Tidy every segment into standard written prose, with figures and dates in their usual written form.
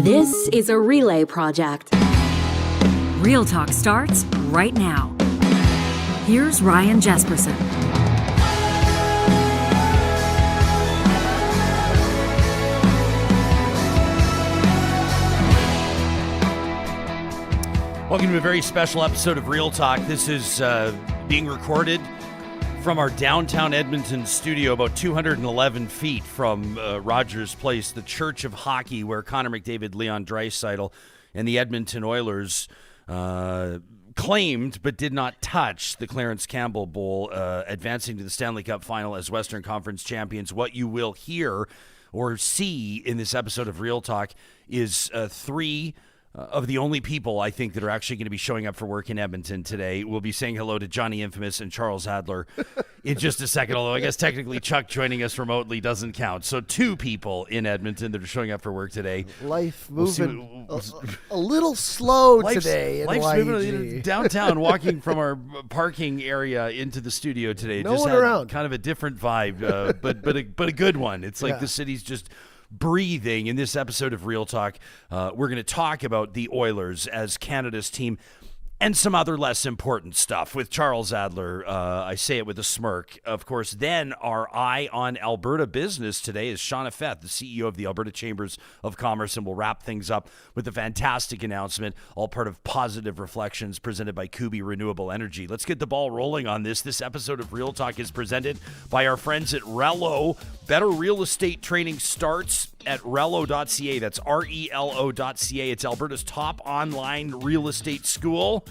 This is a relay project. Real Talk starts right now. Here's Ryan Jesperson. Welcome to a very special episode of Real Talk. This is being recorded from our downtown Edmonton studio, about 211 feet from Rogers Place, the Church of Hockey, where Connor McDavid, Leon Draisaitl, and the Edmonton Oilers claimed but did not touch the Clarence Campbell Bowl, advancing to the Stanley Cup Final as Western Conference champions. What you will hear or see in this episode of Real Talk is three of the only people I think that are actually going to be showing up for work in Edmonton today. We'll be saying hello to Johnny Infamous and Charles Adler in just a second, although I guess technically Chuck joining us remotely doesn't count. So two people in Edmonton that are showing up for work today. Life moving a little slow today in life's YEG. moving downtown, walking from our parking area into the studio today. No just one had around. Kind of a different vibe, but a good one. It's like the city's just breathing. In this episode of Real Talk, we're going to talk about the Oilers as Canada's team and some other less important stuff with Charles Adler. I say it with a smirk. Of course, then our eye on Alberta Business today is Shauna Feth, the CEO of the Alberta Chambers of Commerce, and we'll wrap things up with a fantastic announcement, all part of Positive Reflections presented by Kuby Renewable Energy. Let's get the ball rolling on this. This episode of Real Talk is presented by our friends at Relo. Better real estate training starts at relo.ca. That's relo.ca. It's Alberta's top online real estate school.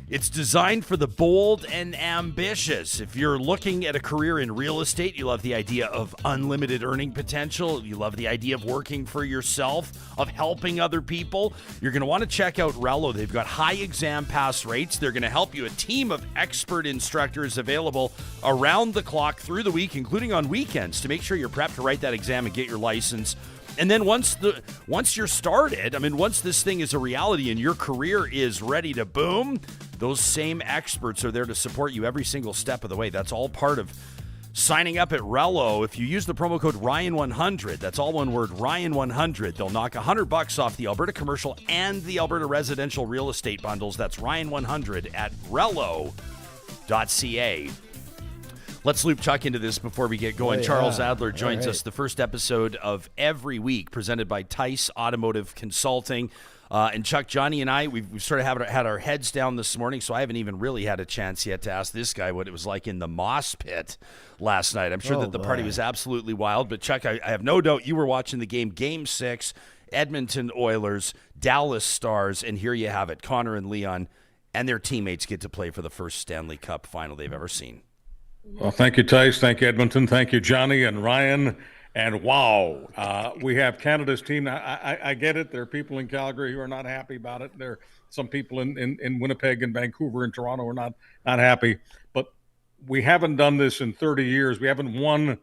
It's designed for the bold and ambitious. If you're looking at a career in real estate, you love the idea of unlimited earning potential. You love the idea of working for yourself, of helping other people. You're going to want to check out Relo. They've got high exam pass rates. They're going to help you. A team of expert instructors available around the clock through the week, including on weekends, to make sure you're prepped to write that exam and get your license. And then once you're started, once this thing is a reality and your career is ready to boom, those same experts are there to support you every single step of the way. That's all part of signing up at Relo. If you use the promo code Ryan100, that's all one word, Ryan100, they'll knock $100 off the Alberta commercial and the Alberta residential real estate bundles. That's Ryan100 at relo.ca. Let's loop Chuck into this before we get going. Charles Adler joins us, the first episode of every week, presented by Tice Automotive Consulting. And Chuck, Johnny, and I, we've sort of had our heads down this morning, so I haven't even really had a chance yet to ask this guy what it was like in the moss pit last night. I'm sure that the party was absolutely wild. But, Chuck, I have no doubt you were watching the game, Game 6, Edmonton Oilers, Dallas Stars, and here you have it. Connor and Leon and their teammates get to play for the first Stanley Cup Final they've ever seen. Well, thank you, Tice. Thank you, Edmonton. Thank you, Johnny and Ryan. And wow, we have Canada's team. I get it. There are people in Calgary who are not happy about it. There are some people in Winnipeg and Vancouver and Toronto who are not happy. But we haven't done this in 30 years. We haven't won.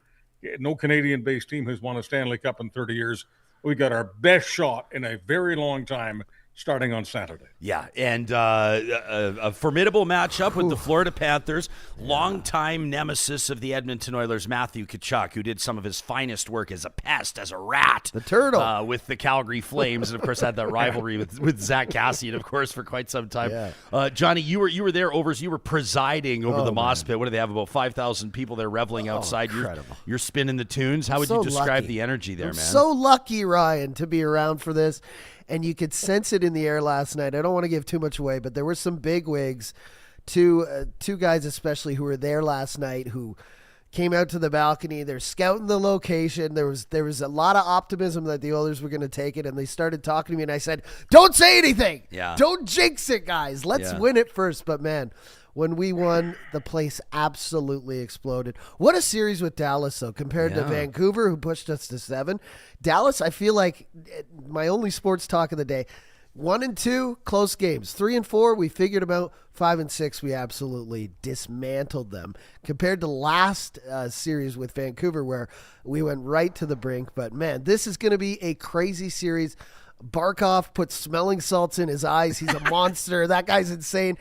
No Canadian-based team has won a Stanley Cup in 30 years. We got our best shot in a very long time starting on Saturday. Yeah, and a formidable matchup with the Florida Panthers, longtime nemesis of the Edmonton Oilers, Matthew Tkachuk, who did some of his finest work as a pest, as a rat. The turtle. With the Calgary Flames, and of course had that rivalry with Zach Cassian, of course, for quite some time. Yeah. Johnny, you were there you were presiding over the Moss Pit. What do they have, about 5,000 people there reveling outside? Incredible. You're spinning the tunes. How would you describe the energy there, man? So lucky, Ryan, to be around for this. And you could sense it in the air last night. I don't want to give too much away, but there were some big wigs, two guys especially who were there last night who came out to the balcony. They're scouting the location. There was a lot of optimism that the Oilers were going to take it, and they started talking to me, and I said, don't say anything. Yeah. Don't jinx it, guys. Let's win it first. But, man, when we won, the place absolutely exploded. What a series with Dallas, though, compared to Vancouver, who pushed us to 7. Dallas, I feel like my only sports talk of the day, 1 and 2, close games. 3 and 4, we figured them out. 5 and 6, we absolutely dismantled them. Compared to last series with Vancouver, where we went right to the brink. But, man, this is going to be a crazy series. Barkov puts smelling salts in his eyes. He's a monster. That guy's insane.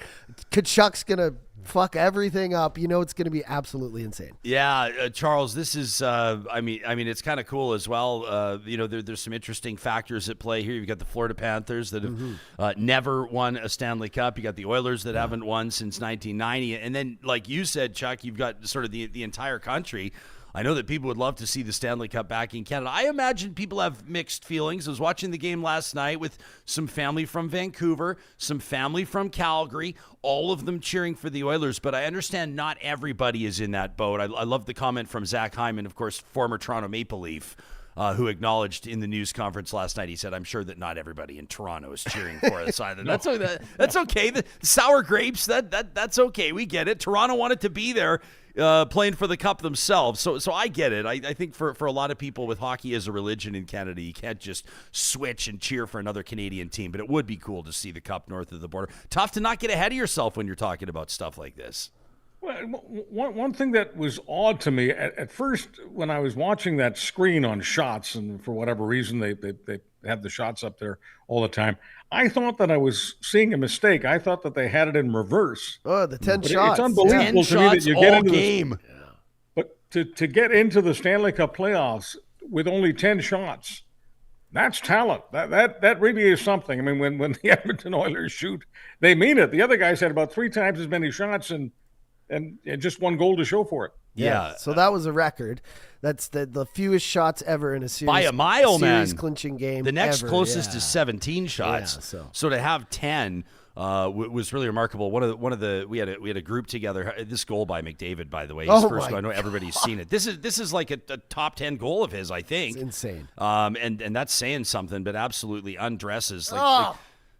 Tkachuk's going to fuck everything up. You know it's going to be absolutely insane. Yeah, Charles, this is, I mean, it's kind of cool as well. There's some interesting factors at play here. You've got the Florida Panthers that have never won a Stanley Cup. You got the Oilers that haven't won since 1990. And then, like you said, Chuck, you've got sort of the entire country. I know that people would love to see the Stanley Cup back in Canada. I imagine people have mixed feelings. I was watching the game last night with some family from Vancouver, some family from Calgary, all of them cheering for the Oilers. But I understand not everybody is in that boat. I love the comment from Zach Hyman, of course, former Toronto Maple Leaf, who acknowledged in the news conference last night. He said, "I'm sure that not everybody in Toronto is cheering for us either." That's okay. The sour grapes, that's okay. We get it. Toronto wanted to be there. Playing for the cup themselves. So I get it. I think for a lot of people with hockey as a religion in Canada, you can't just switch and cheer for another Canadian team, but it would be cool to see the cup north of the border. Tough to not get ahead of yourself when you're talking about stuff like this. Well, one thing that was odd to me at first when I was watching that screen on shots, and for whatever reason they have the shots up there all the time, I thought that I was seeing a mistake. I thought that they had it in reverse. Oh, the 10 shots. It's unbelievable to me that you get into game. But to get into the Stanley Cup playoffs with only 10 shots, that's talent. That really is something. I mean, when the Edmonton Oilers shoot, they mean it. The other guys had about 3 times as many shots and just 1 goal to show for it. Yeah. So that was a record. That's the fewest shots ever in a series. By a mile, man. Series clinching game. The next ever. closest is 17 shots. Yeah, so to have 10 was really remarkable. One of the we had a group together. This goal by McDavid, by the way, his first goal. I know everybody's seen it. This is like a top 10 goal of his, I think. It's insane. And that's saying something, but absolutely undresses.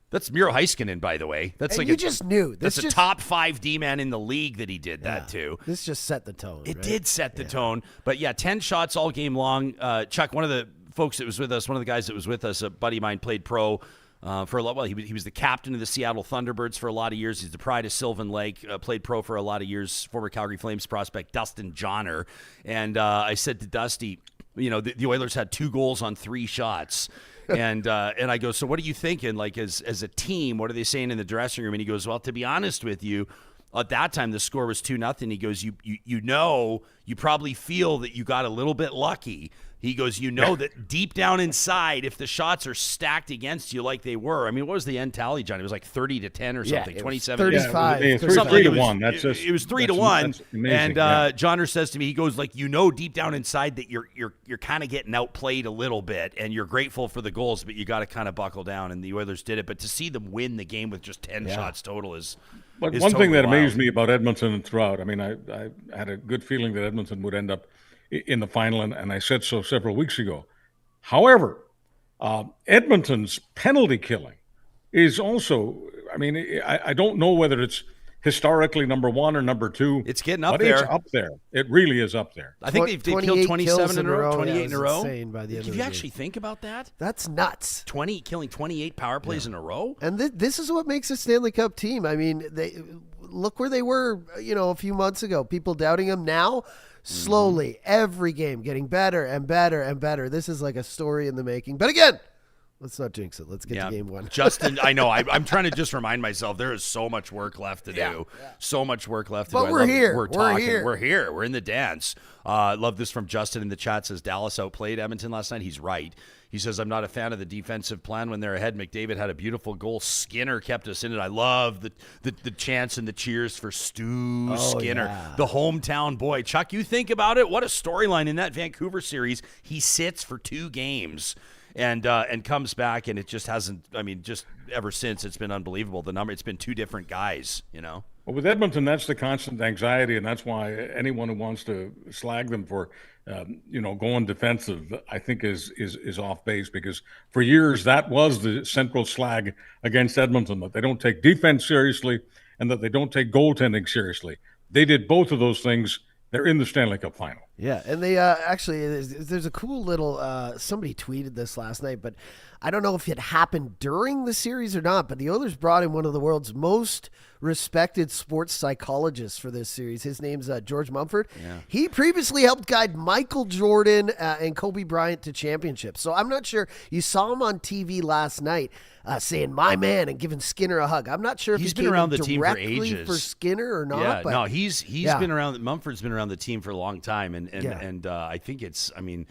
That's Miro Heiskanen, by the way. That's and just knew. That's a top 5 D-man in the league that he did that to. This just set the tone. It did set the tone. But, 10 shots all game long. Chuck, one of the folks that was with us, one of the guys that was with us, a buddy of mine, played pro for a lot. Well, he was the captain of the Seattle Thunderbirds for a lot of years. He's the pride of Sylvan Lake, played pro for a lot of years, former Calgary Flames prospect Dustin Johnner. And I said to Dusty, the Oilers had 2 goals on 3 shots. And I go, so what are you thinking? Like as a team, what are they saying in the dressing room? And he goes, well, to be honest with you, at that time the score was 2-0. He goes, you probably feel that you got a little bit lucky. He goes, that deep down inside, if the shots are stacked against you like they were, I mean, what was the end tally, John? It was like 30-10 or something, 27. 35. Yeah, 3-1. It was 3-1. And Johnner says to me, he goes, like, deep down inside that you're kind of getting outplayed a little bit, and you're grateful for the goals, but you got to kind of buckle down. And the Oilers did it. But to see them win the game with just 10 shots total is. But one thing that amazed me about Edmonton and Drought, I mean, I had a good feeling that Edmonton would end up in the final, and I said so several weeks ago. However, Edmonton's penalty killing is also, I mean, I don't know whether it's historically number 1 or number 2. It's getting up but there. It's up there. It really is up there. I think they've killed 27 in a row, 28 in a row. By the end if you actually think about that, that's nuts. Killing 28 power plays in a row. And this is what makes a Stanley Cup team. I mean, look where they were, a few months ago. People doubting them now. Slowly, every game getting better and better and better. This is like a story in the making. But again, let's not jinx it. Let's get to game 1. Justin, I know. I'm trying to just remind myself there is so much work left to do. Yeah. So much work left to do. But we're here. We're talking. We're here. We're in the dance. Love this from Justin in the chat. Says Dallas outplayed Edmonton last night. He's right. He says, I'm not a fan of the defensive plan when they're ahead. McDavid had a beautiful goal. Skinner kept us in it. I love the chants and the cheers for Stu Skinner, the hometown boy. Chuck, you think about it. What a storyline in that Vancouver series. He sits for 2 games and comes back, and it just hasn't, I mean, just ever since, it's been unbelievable. It's been 2 different guys, Well, with Edmonton, that's the constant anxiety, and that's why anyone who wants to slag them for going defensive, I think is off base, because for years that was the central slag against Edmonton, that they don't take defense seriously and that they don't take goaltending seriously. They did both of those things. They're in the Stanley Cup Final. Yeah, and they actually, there's a cool little, somebody tweeted this last night, but I don't know if it happened during the series or not, but the Oilers brought in one of the world's most respected sports psychologist for this series. His name's George Mumford. Yeah. He previously helped guide Michael Jordan and Kobe Bryant to championships. So I'm not sure. You saw him on TV last night saying "my man" and giving Skinner a hug. I'm not sure if he's been around the team for directly ages for Skinner or not. Yeah, but no, he's been around. Mumford's been around the team for a long time, and I think it's. I mean,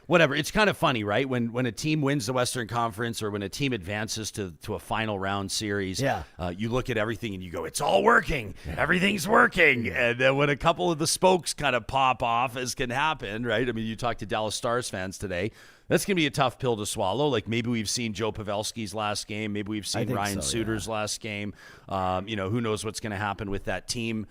whatever. It's kind of funny, right? When a team wins the Western Conference or when a team advances to a final round series, you look at everything and you go, it's all working. Everything's working. And then when a couple of the spokes kind of pop off, as can happen, right? I mean, you talk to Dallas Stars fans today. That's going to be a tough pill to swallow. Like maybe we've seen Joe Pavelski's last game. Maybe we've seen Ryan Suter's last game. Who knows what's going to happen with that team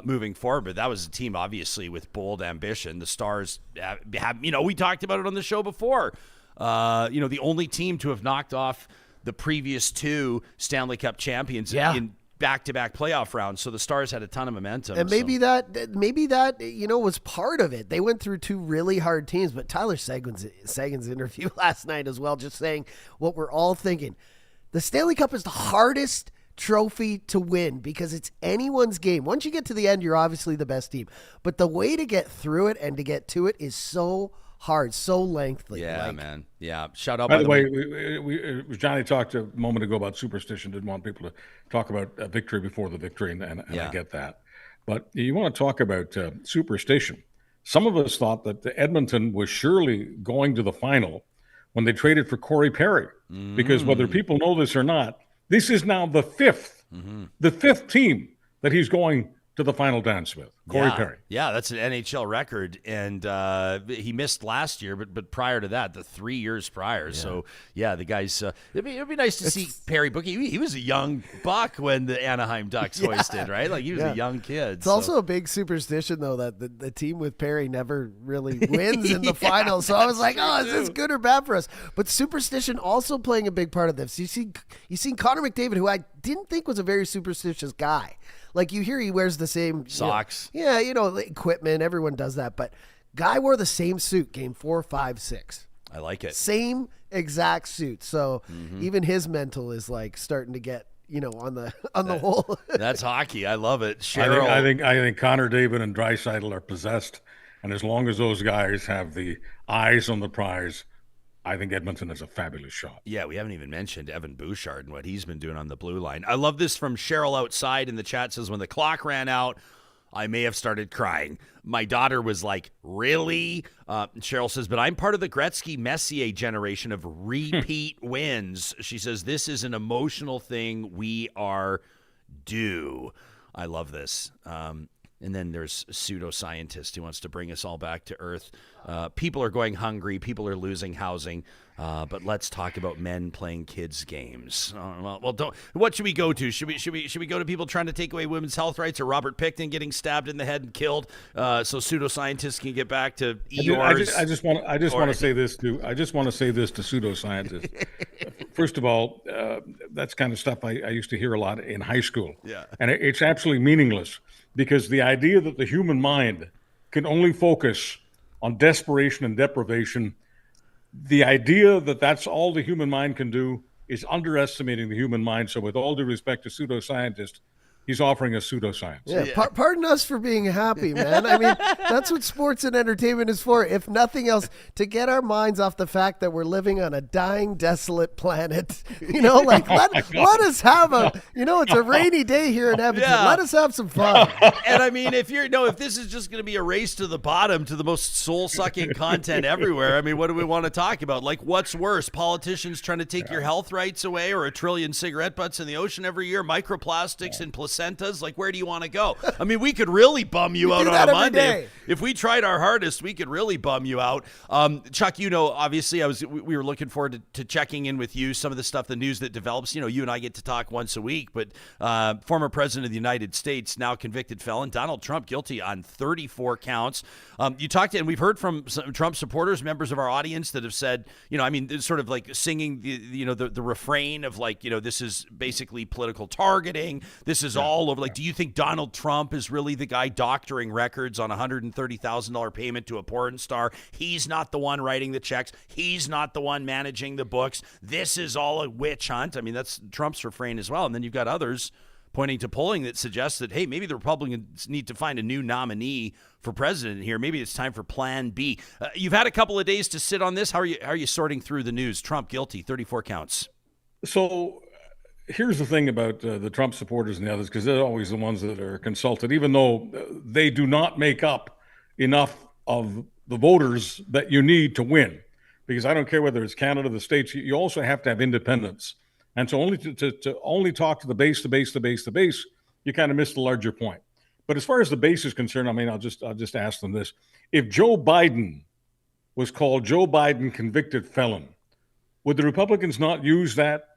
moving forward. But that was a team, obviously, with bold ambition. The Stars have we talked about it on the show before. The only team to have knocked off the previous two Stanley Cup champions in back-to-back playoff rounds. So the Stars had a ton of momentum. And maybe that was part of it. They went through two really hard teams, but Tyler Seguin's interview last night as well, just saying what we're all thinking. The Stanley Cup is the hardest trophy to win because it's anyone's game. Once you get to the end, you're obviously the best team. But the way to get through it and to get to it is so hard, so lengthy. Yeah, man. Yeah. Shout out. By the way, Johnny talked a moment ago about superstition. Didn't want people to talk about victory before the victory, and I get that. But you want to talk about superstition. Some of us thought that Edmonton was surely going to the final when they traded for Corey Perry, because whether people know this or not, this is now the fifth team that he's going to the final dance with, Corey Perry. Yeah, that's an NHL record, and he missed last year, but prior to that, the 3 years prior. Yeah. So, the guys, it'd be nice to see Perry book. He was a young buck when the Anaheim Ducks hoisted, right? Like, he was a young kid. It's also a big superstition, though, that the team with Perry never really wins in the finals. So I was like, is this good or bad for us? But superstition also playing a big part of this. You see Connor McDavid, who I didn't think was a very superstitious guy. Like, you hear he wears the same socks. Equipment. Everyone does that. But guy wore the same suit game 4, 5, 6. I like it. Same exact suit. So even his mental is like starting to get, on the whole. That's hockey. I love it. Cheryl. I think Connor David and Draisaitl are possessed. And as long as those guys have the eyes on the prize, I think Edmonton is a fabulous shot. Yeah, we haven't even mentioned Evan Bouchard and what he's been doing on the blue line. I love this from Cheryl outside in the chat. Says, when the clock ran out, I may have started crying. My daughter was like, really? Cheryl says, but I'm part of the Gretzky-Messier generation of repeat wins. She says, this is an emotional thing we are due. I love this. And then there's a pseudoscientist who wants to bring us all back to earth. People are going hungry. People are losing housing. But let's talk about men playing kids' games. What should we go to? Should we go to people trying to take away women's health rights, or Robert Pickton getting stabbed in the head and killed, so pseudoscientists can get back to ERs? I just want to say this to pseudoscientists. First of all, that's kind of stuff I used to hear a lot in high school. Yeah, and it's absolutely meaningless, because the idea that the human mind can only focus on desperation and deprivation, the idea that that's all the human mind can do, is underestimating the human mind. So with all due respect to pseudoscientists, he's offering us pseudoscience. Yeah. Pardon us for being happy, man. I mean, that's what sports and entertainment is for, if nothing else, to get our minds off the fact that we're living on a dying, desolate planet. Let us have it's a rainy day here in Edmonton. Yeah. Let us have some fun. And I mean, if this is just going to be a race to the bottom, to the most soul-sucking content everywhere, I mean, what do we want to talk about? Like, what's worse, politicians trying to take your health rights away, or 1 trillion cigarette butts in the ocean every year, microplastics and placentas? Like, where do you want to go? I mean, we could really bum you out on a Monday. If we tried our hardest, we could really bum you out. Chuck, obviously we were looking forward to checking in with you, some of the stuff, the news that develops. You and I get to talk once a week, but former president of the United States, now convicted felon, Donald Trump, guilty on 34 counts. You talked, and we've heard from some Trump supporters, members of our audience, that have said, sort of like singing the refrain of like, this is basically political targeting. This is all over. Like, do you think Donald Trump is really the guy doctoring records on a $130,000 payment to a porn star? He's not the one writing the checks. He's not the one managing the books. This is all a witch hunt. I mean, that's Trump's refrain as well. And then you've got others pointing to polling that suggests that, hey, maybe the Republicans need to find a new nominee for president here. Maybe it's time for Plan B. You've had a couple of days to sit on this. How are you sorting through the news? Trump guilty, 34 counts. So here's the thing about the Trump supporters and the others, because they're always the ones that are consulted, even though they do not make up enough of the voters that you need to win. Because I don't care whether it's Canada, the States, you also have to have independence. And so only to only talk to the base, you kind of miss the larger point. But as far as the base is concerned, I mean, I'll just ask them this. If Joe Biden was called Joe Biden convicted felon, would the Republicans not use that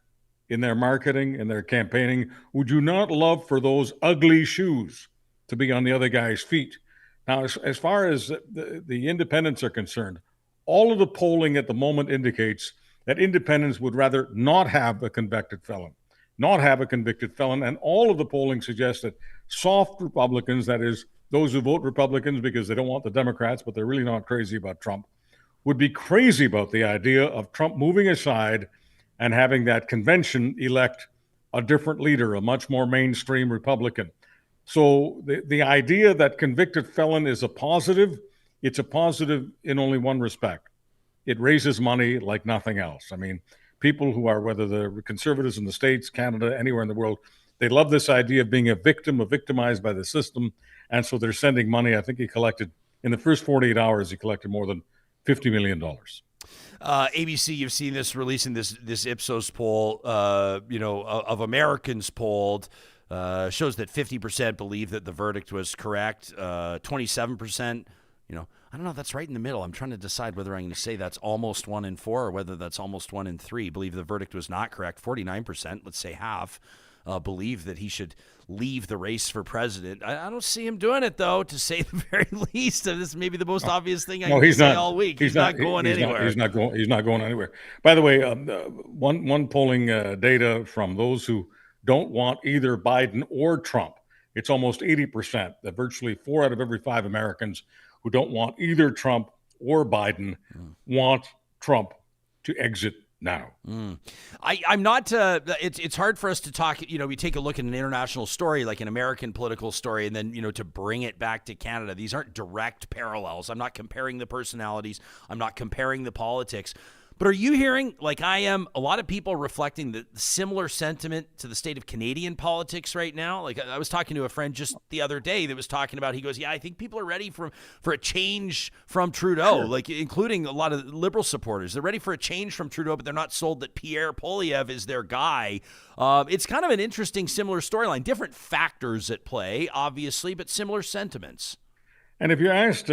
in their marketing, in their campaigning? Would you not love for those ugly shoes to be on the other guy's feet? Now, as far as the independents are concerned, all of the polling at the moment indicates that independents would rather not have a convicted felon, and all of the polling suggests that soft Republicans, that is, those who vote Republicans because they don't want the Democrats, but they're really not crazy about Trump, would be crazy about the idea of Trump moving aside and having that convention elect a different leader, a much more mainstream Republican. So the idea that convicted felon is a positive, it's a positive in only one respect. It raises money like nothing else. I mean, people who are, whether they're conservatives in the States, Canada, anywhere in the world, they love this idea of being a victim, victimized by the system. And so they're sending money. I think he collected, in the first 48 hours, he collected more than $50 million. ABC, you've seen this releasing this Ipsos poll, of Americans polled, shows that 50% believe that the verdict was correct. 27%, I don't know if that's right in the middle. I'm trying to decide whether I'm going to say that's almost 1 in 4 or whether that's almost 1 in 3. Believe the verdict was not correct. 49%, let's say half, believe that he should leave the race for president. I don't see him doing it, though, to say the very least. This is maybe the most obvious thing I can say all week. He's not going anywhere. He's not going anywhere. By the way, one polling data from those who don't want either Biden or Trump, it's almost 80%, that virtually 4 out of every 5 Americans who don't want either Trump or Biden want Trump to exit now. I'm not, it's hard for us to talk, we take a look at an international story, like an American political story, and then, to bring it back to Canada. These aren't direct parallels. I'm not comparing the personalities. I'm not comparing the politics. But are you hearing, like I am, a lot of people reflecting the similar sentiment to the state of Canadian politics right now? Like I was talking to a friend just the other day that was talking about, he goes, I think people are ready for a change from Trudeau, like including a lot of Liberal supporters. They're ready for a change from Trudeau, but they're not sold that Pierre Poilievre is their guy. It's kind of an interesting, similar storyline. Different factors at play, obviously, but similar sentiments. And if you asked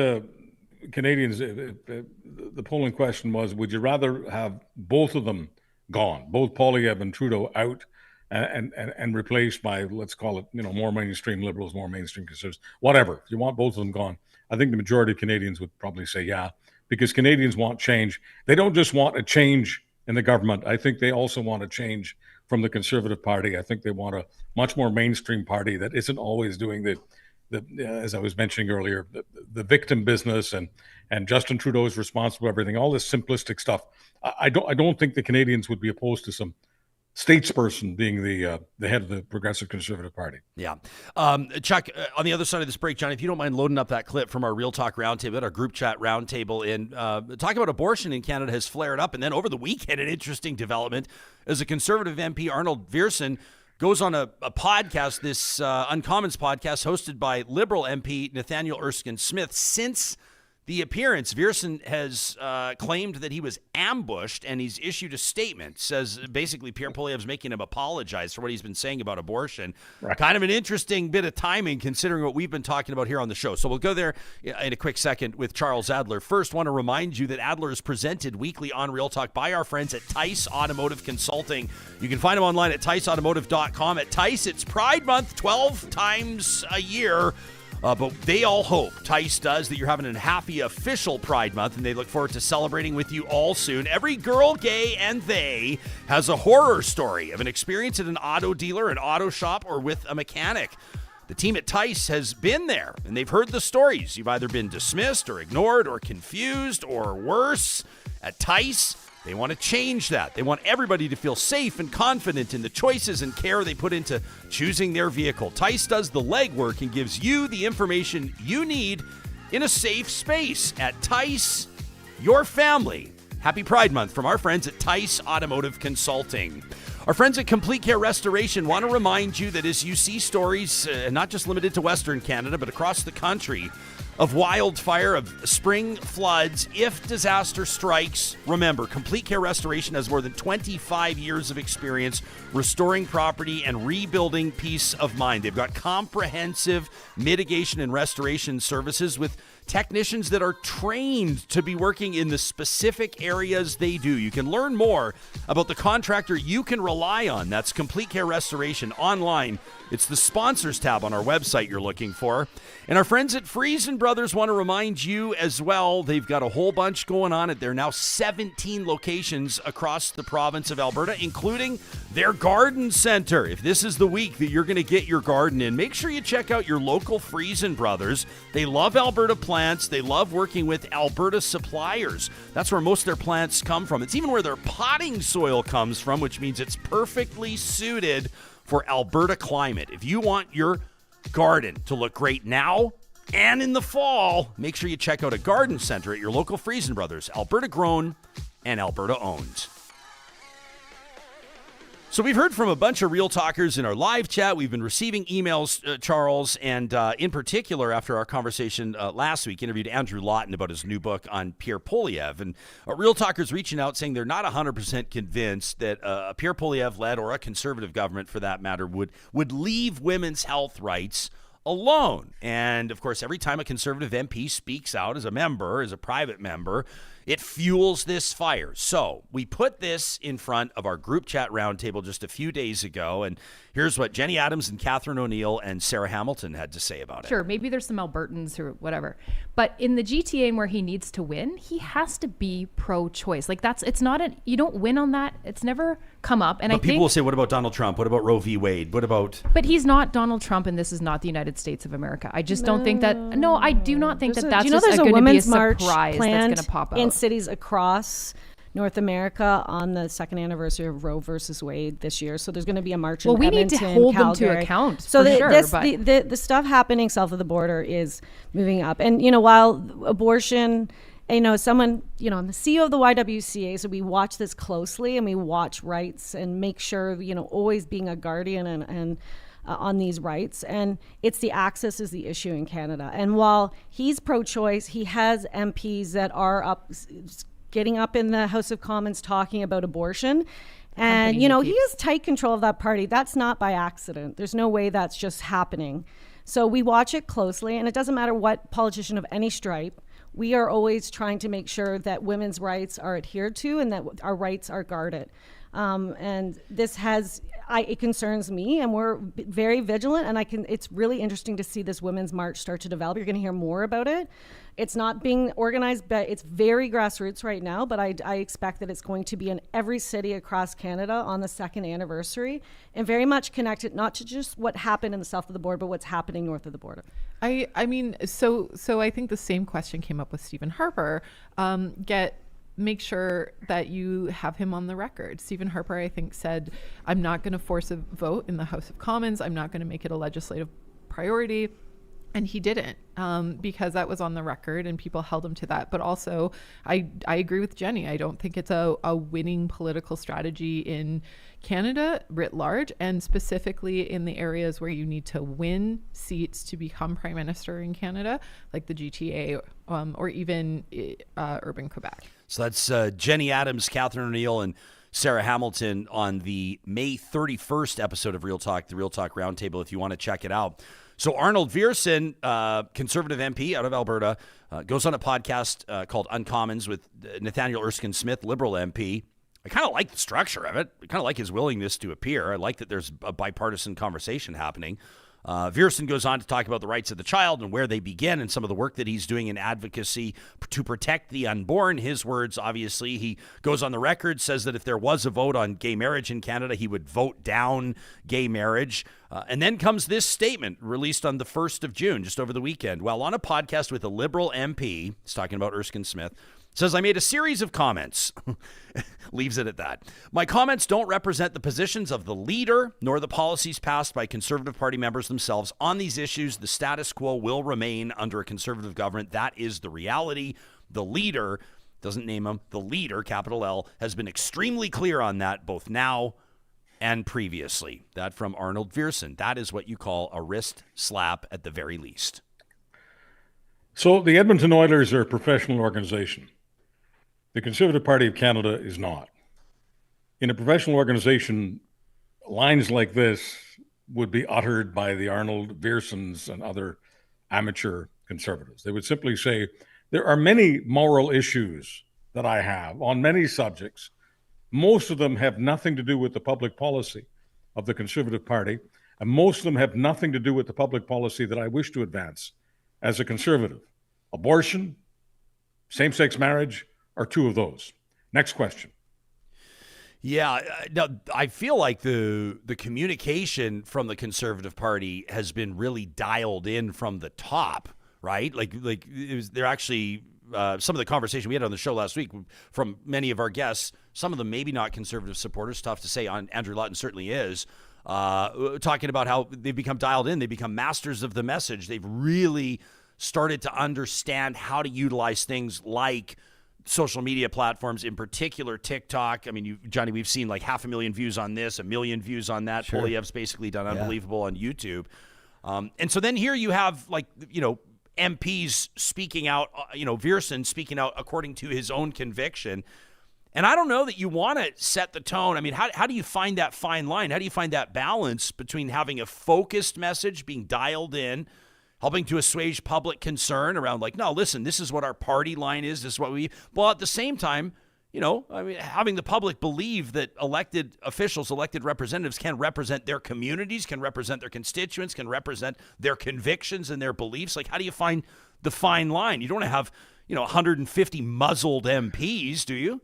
Canadians, the polling question was, would you rather have both of them gone, both Poilievre and Trudeau out and replaced by, let's call it, more mainstream Liberals, more mainstream Conservatives, whatever. If you want both of them gone, I think the majority of Canadians would probably say yeah, because Canadians want change. They don't just want a change in the government. I think they also want a change from the Conservative Party. I think they want a much more mainstream party that isn't always doing the as I was mentioning earlier, the victim business and Justin Trudeau is responsible for everything, all this simplistic stuff. I don't think the Canadians would be opposed to some statesperson being the head of the Progressive Conservative Party. Yeah. Chuck, on the other side of this break, John, if you don't mind loading up that clip from our Real Talk Roundtable, our group chat roundtable, and talk about abortion in Canada has flared up. And then over the weekend, an interesting development as a Conservative MP, Arnold Viersen, goes on a podcast, this Uncommons podcast, hosted by Liberal MP Nathaniel Erskine-Smith. Since the appearance, Viersen has claimed that he was ambushed, and he's issued a statement. Says basically Pierre Poilievre's making him apologize for what he's been saying about abortion. Right. Kind of an interesting bit of timing considering what we've been talking about here on the show. So we'll go there in a quick second with Charles Adler. First, want to remind you that Adler is presented weekly on Real Talk by our friends at Tice Automotive Consulting. You can find them online at ticeautomotive.com. At Tice, it's Pride Month 12 times a year. But they all hope, Tice does, that you're having a happy official Pride Month, and they look forward to celebrating with you all soon. Every girl, gay, and they has a horror story of an experience at an auto dealer, an auto shop, or with a mechanic. The team at Tice has been there, and they've heard the stories. You've either been dismissed or ignored or confused or worse. At Tice, They want to change that. They want everybody to feel safe and confident in the choices and care they put into choosing their vehicle. Tice does the legwork and gives you the information you need in a safe space. At Tice, your family. Happy Pride Month from our friends at Tice Automotive Consulting. Our friends at Complete Care Restoration want to remind you that as you see stories, not just limited to Western Canada, but across the country, of wildfire, of spring floods, if disaster strikes, remember, Complete Care Restoration has more than 25 years of experience restoring property and rebuilding peace of mind. They've got comprehensive mitigation and restoration services with technicians that are trained to be working in the specific areas they do. You can learn more about the contractor you can rely on. That's Complete Care Restoration online. It's the sponsors tab on our website you're looking for. And our friends at Friesen Brothers want to remind you as well, they've got a whole bunch going on at their now 17 locations across the province of Alberta, including their garden center. If this is the week that you're going to get your garden in, make sure you check out your local Friesen Brothers. They love Alberta plants. They love working with Alberta suppliers. That's where most of their plants come from. It's even where their potting soil comes from, which means it's perfectly suited for Alberta climate. If you want your garden to look great now and in the fall, make sure you check out a garden center at your local Friesen Brothers, Alberta grown and Alberta owned. So we've heard from a bunch of Real Talkers in our live chat. We've been receiving emails, Charles, and in particular, after our conversation last week, interviewed Andrew Lawton about his new book on Pierre Poilievre. And Real Talkers reaching out saying they're not 100% convinced that a Pierre Poilievre-led or a conservative government, for that matter, would leave women's health rights alone. And, of course, every time a conservative MP speaks out as a member, as a private member, it fuels this fire. So we put this in front of our group chat roundtable just a few days ago, and here's what Jenny Adams and Catherine O'Neill and Sarah Hamilton had to say about it. Sure, maybe there's some Albertans or whatever, but in the GTA and where he needs to win, he has to be pro-choice. Like you don't win on that. It's never come up. And but people will say, what about Donald Trump? What about Roe v. Wade? What about... But he's not Donald Trump, and this is not the United States of America. I just don't think that... No, I do not think that's going to be a surprise that's going to pop out. In cities across North America on the second anniversary of Roe versus Wade this year. So there's going to be a march in Edmonton, we need to hold Calgary. them to account. So the stuff happening south of the border is moving up. And, while abortion, someone, I'm the CEO of the YWCA, so we watch this closely and we watch rights and make sure, always being a guardian and on these rights. And it's the access is the issue in Canada. And while he's pro-choice, he has MPs that are getting up in the House of Commons talking about abortion. And, he has tight control of that party. That's not by accident. There's no way that's just happening. So we watch it closely, and it doesn't matter what politician of any stripe, we are always trying to make sure that women's rights are adhered to and that our rights are guarded. And this it concerns me, and we're very vigilant, and it's really interesting to see this women's march start to develop. You're going to hear more about it. It's not being organized, but it's very grassroots right now, but I expect that it's going to be in every city across Canada on the second anniversary, and very much connected not to just what happened in the south of the border, but what's happening north of the border. I mean, so I think the same question came up with Stephen Harper. Make sure that you have him on the record. Stephen Harper, I think, said, I'm not going to force a vote in the House of Commons. I'm not going to make it a legislative priority. And he didn't, because that was on the record and people held him to that. But also, I agree with Jenny. I don't think it's a winning political strategy in Canada writ large, and specifically in the areas where you need to win seats to become prime minister in Canada, like the GTA or even urban Quebec. So that's Jenny Adams, Catherine O'Neill, and Sarah Hamilton on the May 31st episode of Real Talk, the Real Talk Roundtable, if you want to check it out. So Arnold Viersen, conservative MP out of Alberta, goes on a podcast called Uncommons with Nathaniel Erskine-Smith, Liberal MP. I kind of like the structure of it. I kind of like his willingness to appear. I like that there's a bipartisan conversation happening. Viersen goes on to talk about the rights of the child and where they begin and some of the work that he's doing in advocacy to protect the unborn. His words, obviously, he goes on the record, says that if there was a vote on gay marriage in Canada, he would vote down gay marriage. And then comes this statement released on the 1st of June, just over the weekend. While on a podcast with a Liberal MP, he's talking about Erskine Smith, Says, I made a series of comments. Leaves it at that. My comments don't represent the positions of the leader nor the policies passed by Conservative Party members themselves on these issues. The status quo will remain under a Conservative government. That is the reality. The leader, doesn't name him, the leader, capital L, has been extremely clear on that both now and previously. That from Arnold Viersen. That is what you call a wrist slap at the very least. So the Edmonton Oilers are a professional organization. The Conservative Party of Canada is not. In a professional organization, lines like this would be uttered by the Arnold Viersens and other amateur conservatives. They would simply say, there are many moral issues that I have on many subjects. Most of them have nothing to do with the public policy of the Conservative Party, and most of them have nothing to do with the public policy that I wish to advance as a conservative. Abortion, same-sex marriage, are two of those. Next question. Yeah, no, I feel like the communication from the Conservative Party has been really dialed in from the top, right? Like it was, they're actually some of the conversation we had on the show last week from many of our guests. Some of them maybe not Conservative supporters. Tough to say. On Andrew Lutton certainly is talking about how they've become dialed in. They've become masters of the message. They've really started to understand how to utilize things like social media platforms, in particular TikTok. I mean, Johnny, we've seen like 500,000 views on this, 1 million views on that. Sure. Poilievre's basically done unbelievable on YouTube. And so then here you have MPs speaking out, Viersen speaking out according to his own conviction. And I don't know that you want to set the tone. I mean, how do you find that fine line? How do you find that balance between having a focused message, being dialed in, helping to assuage public concern around like, no, listen, this is what our party line is. This is what we, well, at the same time, having the public believe that elected officials, elected representatives can represent their communities, can represent their constituents, can represent their convictions and their beliefs. Like, how do you find the fine line? You don't want to have, 150 muzzled MPs, do you?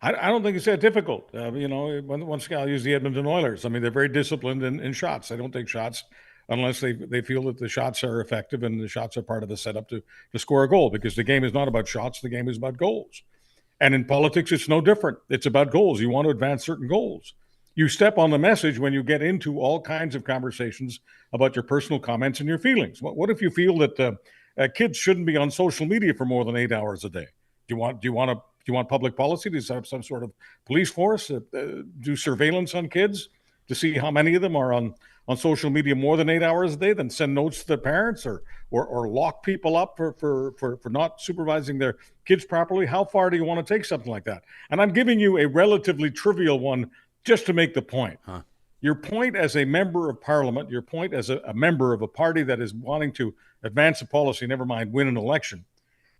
I don't think it's that difficult. Once again, I'll use the Edmonton Oilers. I mean, they're very disciplined in shots. They don't take shots unless they feel that the shots are effective and the shots are part of the setup to score a goal, because the game is not about shots. The game is about goals. And in politics, it's no different. It's about goals. You want to advance certain goals. You step on the message when you get into all kinds of conversations about your personal comments and your feelings. What if you feel that kids shouldn't be on social media for more than 8 hours a day? Do you want public policy to set up some sort of police force, do surveillance on kids to see how many of them are on social media more than 8 hours a day, then send notes to their parents or lock people up for not supervising their kids properly? How far do you want to take something like that? And I'm giving you a relatively trivial one just to make the point. Huh. Your point as a member of parliament, your point as a member of a party that is wanting to advance a policy, never mind win an election,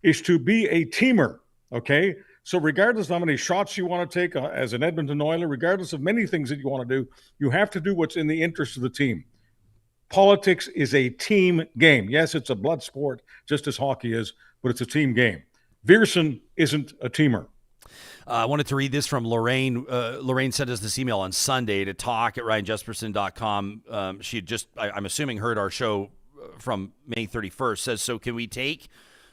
is to be a teamer, okay? So regardless of how many shots you want to take as an Edmonton Oiler, regardless of many things that you want to do, you have to do what's in the interest of the team. Politics is a team game. Yes, it's a blood sport, just as hockey is, but it's a team game. Viersen isn't a teamer. I wanted to read this from Lorraine. Lorraine sent us this email on Sunday to talk@ryanjesperson.com. She had just, I'm assuming, heard our show from May 31st. Says, so can we take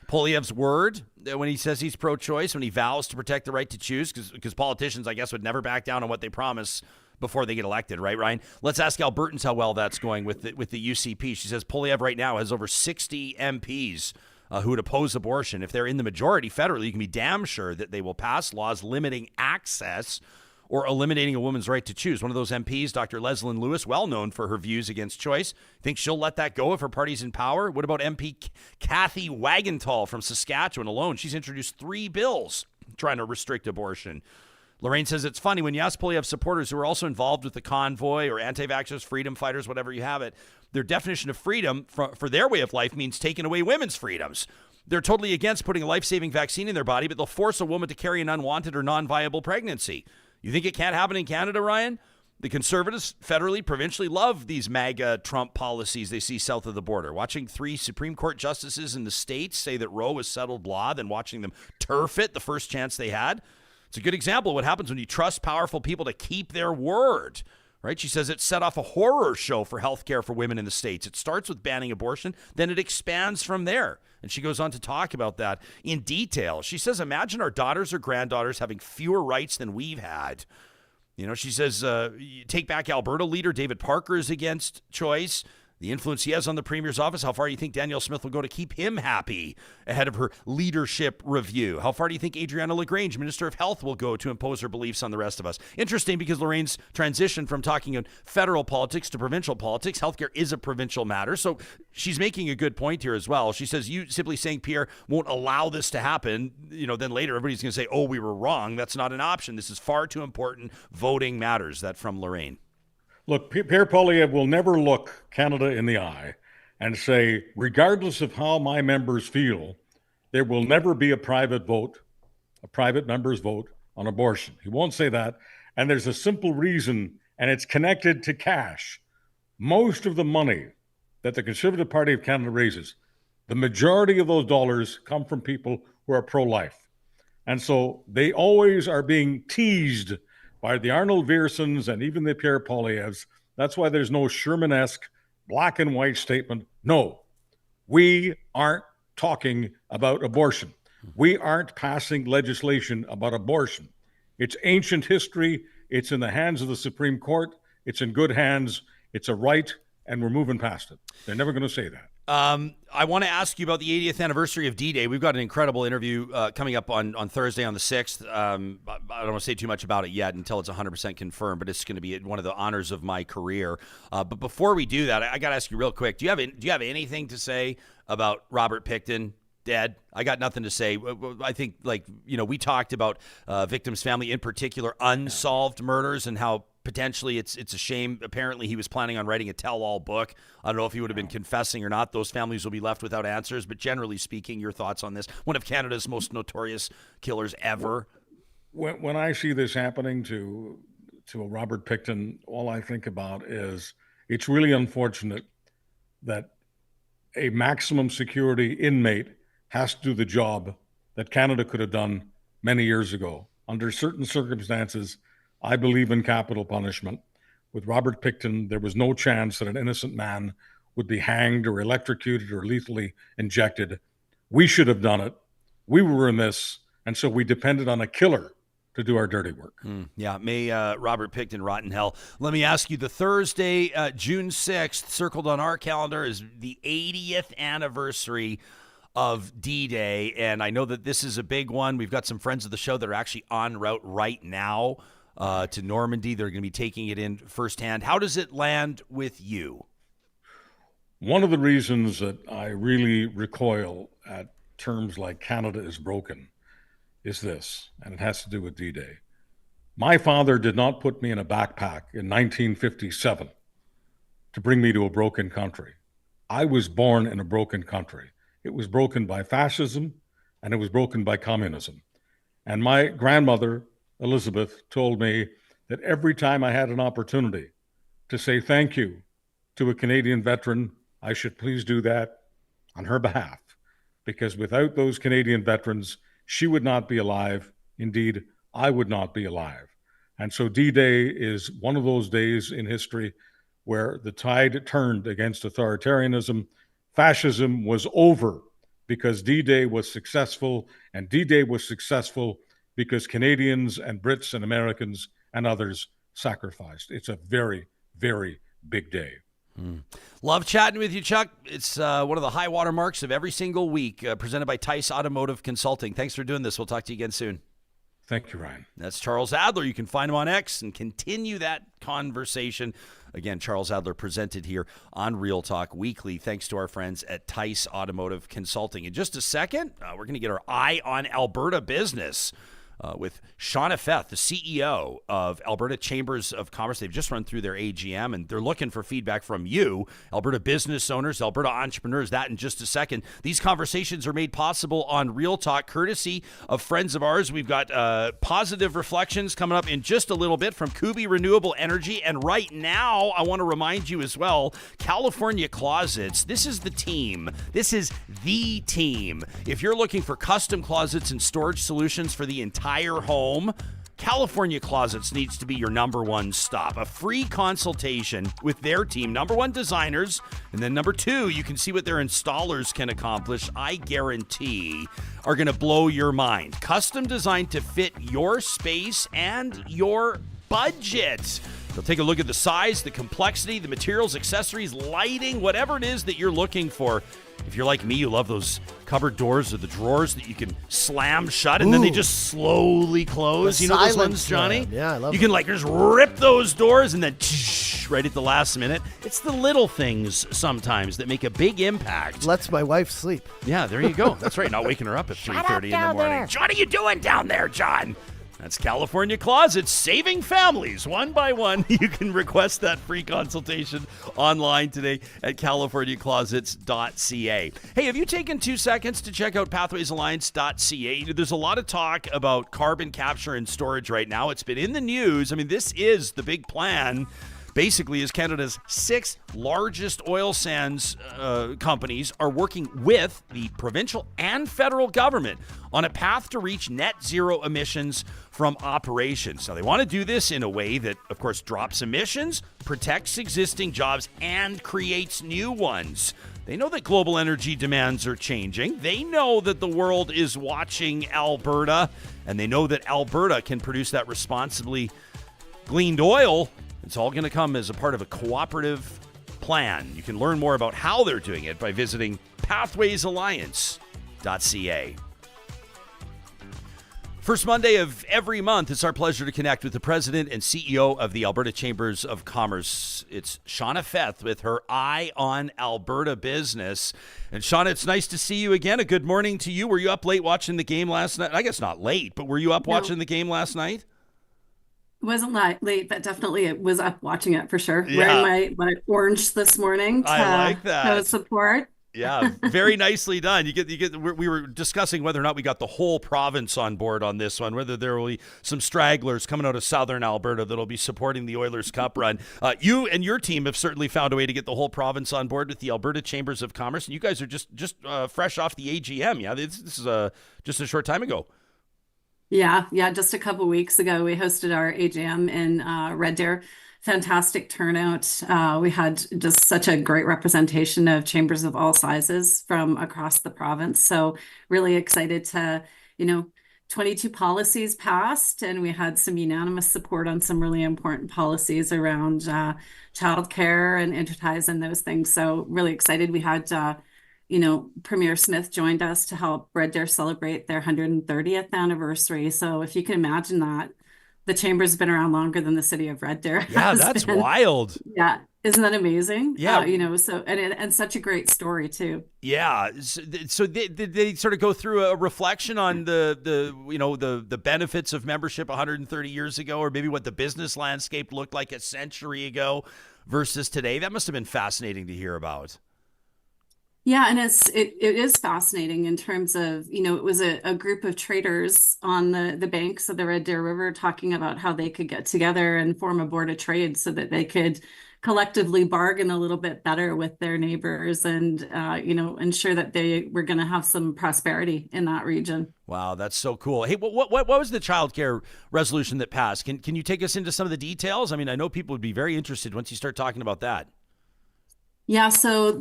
Poilievre's word when he says he's pro-choice, when he vows to protect the right to choose, because politicians, I guess, would never back down on what they promise before they get elected, right, Ryan? Let's ask Albertans how well that's going with the UCP. She says Poilievre right now has over 60 MPs who would oppose abortion. If they're in the majority federally, you can be damn sure that they will pass laws limiting access or eliminating a woman's right to choose. One of those MPs, Dr. Leslyn Lewis, well known for her views against choice. Think she'll let that go if her party's in power? What about MP Kathy Wagenthal from Saskatchewan alone? She's introduced 3 bills trying to restrict abortion. Lorraine says it's funny when you ask Poilievre supporters who are also involved with the convoy or anti-vaxxers, freedom fighters, whatever you have it, their definition of freedom for their way of life means taking away women's freedoms. They're totally against putting a life-saving vaccine in their body, but they'll force a woman to carry an unwanted or non-viable pregnancy. You think it can't happen in Canada, Ryan? The Conservatives federally, provincially love these MAGA Trump policies they see south of the border. Watching 3 Supreme Court justices in the States say that Roe is settled law, then watching them turf it the first chance they had. It's a good example of what happens when you trust powerful people to keep their word, right? She says it set off a horror show for healthcare for women in the States. It starts with banning abortion, then it expands from there. And she goes on to talk about that in detail. She says, imagine our daughters or granddaughters having fewer rights than we've had. She says, Take Back Alberta leader David Parker is against choice. The influence he has on the Premier's office, how far do you think Danielle Smith will go to keep him happy ahead of her leadership review? How far do you think Adriana LaGrange, Minister of Health, will go to impose her beliefs on the rest of us? Interesting, because Lorraine's transition from talking in federal politics to provincial politics. Healthcare is a provincial matter, so she's making a good point here as well. She says, you simply saying Pierre won't allow this to happen, then later everybody's going to say, oh, we were wrong. That's not an option. This is far too important. Voting matters. That from Lorraine. Look, Pierre Poilievre will never look Canada in the eye and say, regardless of how my members feel, there will never be a private member's vote on abortion. He won't say that. And there's a simple reason, and it's connected to cash. Most of the money that the Conservative Party of Canada raises, the majority of those dollars come from people who are pro-life. And so they always are being teased by the Arnold Viersens and even the Pierre Poilievres. That's why there's no Sherman-esque black and white statement. No, we aren't talking about abortion. We aren't passing legislation about abortion. It's ancient history. It's in the hands of the Supreme Court. It's in good hands. It's a right, and we're moving past it. They're never going to say that. I want to ask you about the 80th anniversary of D-Day. We've got an incredible interview coming up on Thursday on the 6th. I don't want to say too much about it yet until it's 100% confirmed, but it's going to be one of the honors of my career. But before we do that, I got to ask you real quick. Do you have anything to say about Robert Pickton dead? I got nothing to say. I think, we talked about victims' family, in particular, unsolved murders, and how potentially it's a shame. Apparently he was planning on writing a tell-all book. I don't know if he would have been confessing or not. Those families will be left without answers. But generally speaking, your thoughts on this? One of Canada's most notorious killers ever. When I see this happening to a Robert Pickton, all I think about is it's really unfortunate that a maximum security inmate has to do the job that Canada could have done many years ago. Under certain circumstances, I believe in capital punishment. With Robert Pickton, there was no chance that an innocent man would be hanged or electrocuted or lethally injected. We should have done it. We were remiss, and so we depended on a killer to do our dirty work. May Robert Pickton rot in hell. Let me ask you, the Thursday, June 6th, circled on our calendar, is the 80th anniversary of D-Day, and I know that this is a big one. We've got some friends of the show that are actually en route right now to Normandy. They're going to be taking it in firsthand. How does it land with you? One of the reasons that I really recoil at terms like Canada is broken is this, and it has to do with D-Day. My father did not put me in a backpack in 1957 to bring me to a broken country. I was born in a broken country. It was broken by fascism, and it was broken by communism. And my grandmother, Elizabeth, told me that every time I had an opportunity to say thank you to a Canadian veteran, I should please do that on her behalf, because without those Canadian veterans, she would not be alive. Indeed, I would not be alive. And so D-Day is one of those days in history where the tide turned against authoritarianism. Fascism was over because D-Day was successful, and D-Day was successful because Canadians and Brits and Americans and others sacrificed. It's a very, very big day. Love chatting with you, Chuck. It's one of the high water marks of every single week, presented by Tice Automotive Consulting. Thanks for doing this. We'll talk to you again soon. Thank you, Ryan. That's Charles Adler. You can find him on X and continue that conversation. Again, Charles Adler presented here on Real Talk Weekly, thanks to our friends at Tice Automotive Consulting. In just a second, we're going to get our eye on Alberta Business with Shauna Feth, the CEO of Alberta Chambers of Commerce. They've just run through their AGM, and they're looking for feedback from you, Alberta business owners, Alberta entrepreneurs. That in just a second. These conversations are made possible on Real Talk, courtesy of friends of ours. We've got positive reflections coming up in just a little bit from Kuby Renewable Energy. And right now, I want to remind you as well, California Closets. This is the team. This is the team. If you're looking for custom closets and storage solutions for the entire home, California Closets needs to be your number one stop. A free consultation with their team, number one designers, and then number two, you can see what their installers can accomplish. I guarantee are going to blow your mind. Custom designed to fit your space and your budget. They'll take a look at the size, the complexity, the materials, accessories, lighting, whatever it is that you're looking for. If you're like me, you love those cupboard doors or the drawers that you can slam shut and then they just slowly close. The You know those silent ones, Johnny? slam. Yeah, I love You can it. like just rip those doors and then right at the last minute. It's the little things sometimes that make a big impact. Lets my wife sleep. Yeah, there you go. That's right. Not waking her up at 3:30 in the morning. John, what are you doing down there, John? That's California Closets, saving families one by one. You can request that free consultation online today at californiaclosets.ca. Hey, have you taken 2 seconds to check out pathwaysalliance.ca? There's a lot of talk about carbon capture and storage right now. It's been in the news. I mean, this is the big plan. Basically, as Canada's 6th largest oil sands companies are working with the provincial and federal government on a path to reach net zero emissions from operations. Now, they want to do this in a way that, of course, drops emissions, protects existing jobs, and creates new ones. They know that global energy demands are changing. They know that the world is watching Alberta, and they know that Alberta can produce that responsibly gleaned oil. It's all going to come as a part of a cooperative plan. You can learn more about how they're doing it by visiting pathwaysalliance.ca. First Monday of every month, it's our pleasure to connect with the president and CEO of the Alberta Chambers of Commerce. It's Shauna Feth with her eye on Alberta business. And Shauna, it's nice to see you again. A good morning to you. Were you up late watching the game last night? I guess not late, but were you up watching the game last night? It wasn't late, but definitely it was up watching it for sure. Yeah. Wearing my orange this morning to I like that. show support. Yeah, very nicely done. We were discussing whether or not we got the whole province on board on this one, whether there will be some stragglers coming out of southern Alberta that'll be supporting the Oilers Cup run. You and your team have certainly found a way to get the whole province on board with the Alberta Chambers of Commerce, and you guys are just fresh off the AGM. Yeah, this is just a short time ago. Yeah. Just a couple weeks ago, we hosted our AGM in Red Deer. Fantastic turnout. We had just such a great representation of chambers of all sizes from across the province. So really excited to, 22 policies passed, and we had some unanimous support on some really important policies around childcare and interties and those things. So really excited. We had Premier Smith joined us to help Red Deer celebrate their 130th anniversary. So if you can imagine that, the Chamber's been around longer than the city of Red Deer. Yeah, that's wild. Yeah. Isn't that amazing? Yeah. And such a great story too. Yeah. So they sort of go through a reflection on the benefits of membership 130 years ago, or maybe what the business landscape looked like a century ago versus today. That must have been fascinating to hear about. Yeah, and it is fascinating in terms of, it was a group of traders on the banks of the Red Deer River talking about how they could get together and form a board of trade so that they could collectively bargain a little bit better with their neighbors and, ensure that they were going to have some prosperity in that region. Wow, that's so cool. Hey, what was the childcare resolution that passed? Can you take us into some of the details? I mean, I know people would be very interested once you start talking about that. Yeah, so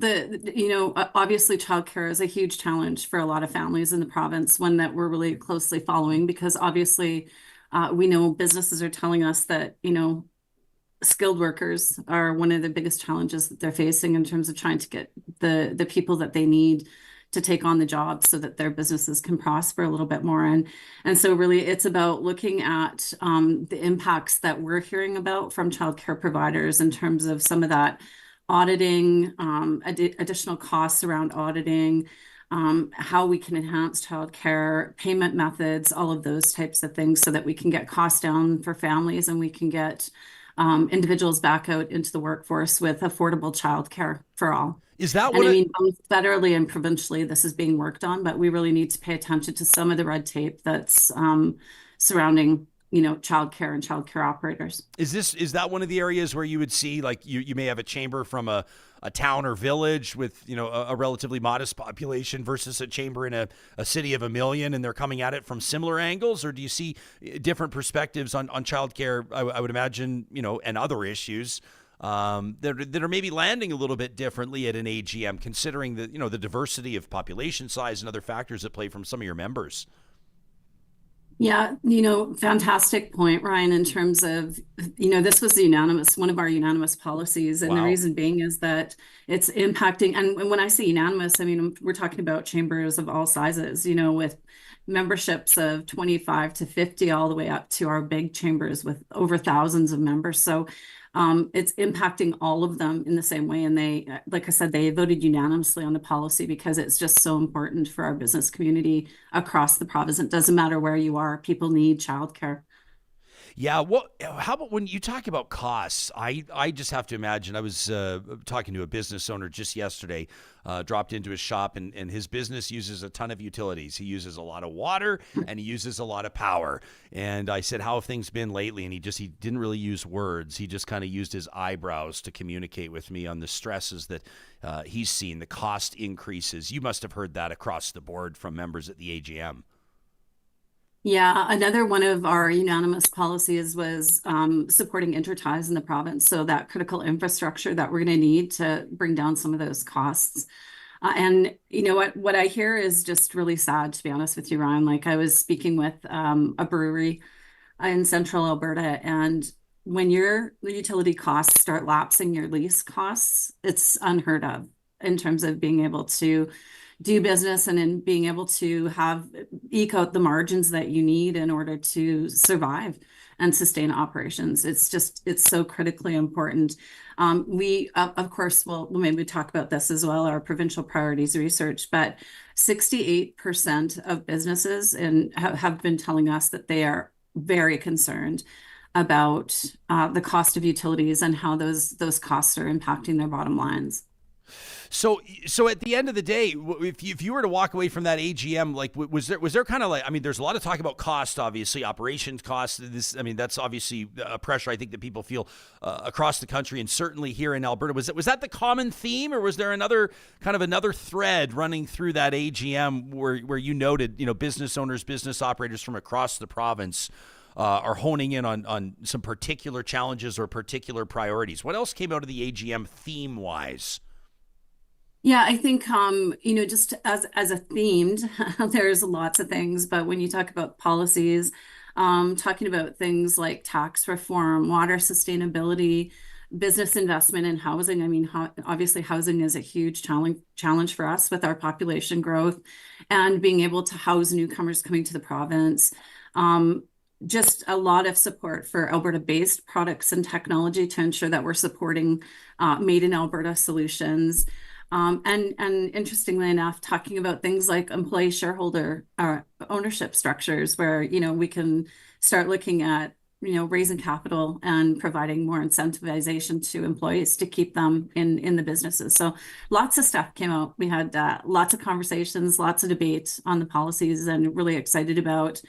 obviously childcare is a huge challenge for a lot of families in the province, one that we're really closely following because obviously we know businesses are telling us that, skilled workers are one of the biggest challenges that they're facing in terms of trying to get the people that they need to take on the job so that their businesses can prosper a little bit more. And so really it's about looking at the impacts that we're hearing about from childcare providers in terms of some of that auditing, additional costs around auditing, how we can enhance childcare, payment methods, all of those types of things so that we can get costs down for families and we can get individuals back out into the workforce with affordable childcare for all. Is that what both federally and provincially this is being worked on, but we really need to pay attention to some of the red tape that's surrounding childcare and childcare operators. Is that one of the areas where you would see, like, you may have a chamber from a town or village with, a relatively modest population versus a chamber in a city of 1 million, and they're coming at it from similar angles? Or do you see different perspectives on childcare, I would imagine, and other issues that are maybe landing a little bit differently at an AGM, considering the diversity of population size and other factors that play from some of your members? Yeah, fantastic point, Ryan, in terms of, this was one of our unanimous policies. And The reason being is that it's impacting. And when I say unanimous, I mean, we're talking about chambers of all sizes, with memberships of 25 to 50, all the way up to our big chambers with over thousands of members. So it's impacting all of them in the same way. And they, like I said, they voted unanimously on the policy because it's just so important for our business community across the province. It doesn't matter where you are, people need childcare. Yeah. How about when you talk about costs? I just have to imagine. I was talking to a business owner just yesterday, dropped into his shop, and his business uses a ton of utilities. He uses a lot of water and he uses a lot of power. And I said, how have things been lately? And he didn't really use words. He just kind of used his eyebrows to communicate with me on the stresses that he's seen, the cost increases. You must have heard that across the board from members at the AGM. Yeah, another one of our unanimous policies was supporting interties in the province. So that critical infrastructure that we're going to need to bring down some of those costs. And what I hear is just really sad, to be honest with you, Ryan. Like, I was speaking with a brewery in central Alberta, and when your utility costs start lapsing your lease costs, it's unheard of in terms of being able to do business and in being able to eke out the margins that you need in order to survive and sustain operations. It's so critically important. We, of course, we'll maybe talk about this as well, our provincial priorities research, but 68% of businesses have been telling us that they are very concerned about the cost of utilities and how those costs are impacting their bottom lines. So at the end of the day, if you were to walk away from that AGM, like, was there kind of like, I mean, there's a lot of talk about cost, obviously, operations costs. That's obviously a pressure I think that people feel across the country, and certainly here in Alberta. Was that the common theme, or was there another thread running through that AGM where you noted, business owners, business operators from across the province are honing in on some particular challenges or particular priorities? What else came out of the AGM theme-wise? Yeah, I think, just as a themed, there's lots of things, but when you talk about policies, talking about things like tax reform, water sustainability, business investment in housing. I mean, obviously housing is a huge challenge for us with our population growth and being able to house newcomers coming to the province. Just a lot of support for Alberta-based products and technology to ensure that we're supporting made in Alberta solutions. And interestingly enough, talking about things like employee shareholder ownership structures, where we can start looking at raising capital and providing more incentivization to employees to keep them in the businesses. So lots of stuff came out. We had lots of conversations, lots of debate on the policies, and really excited about.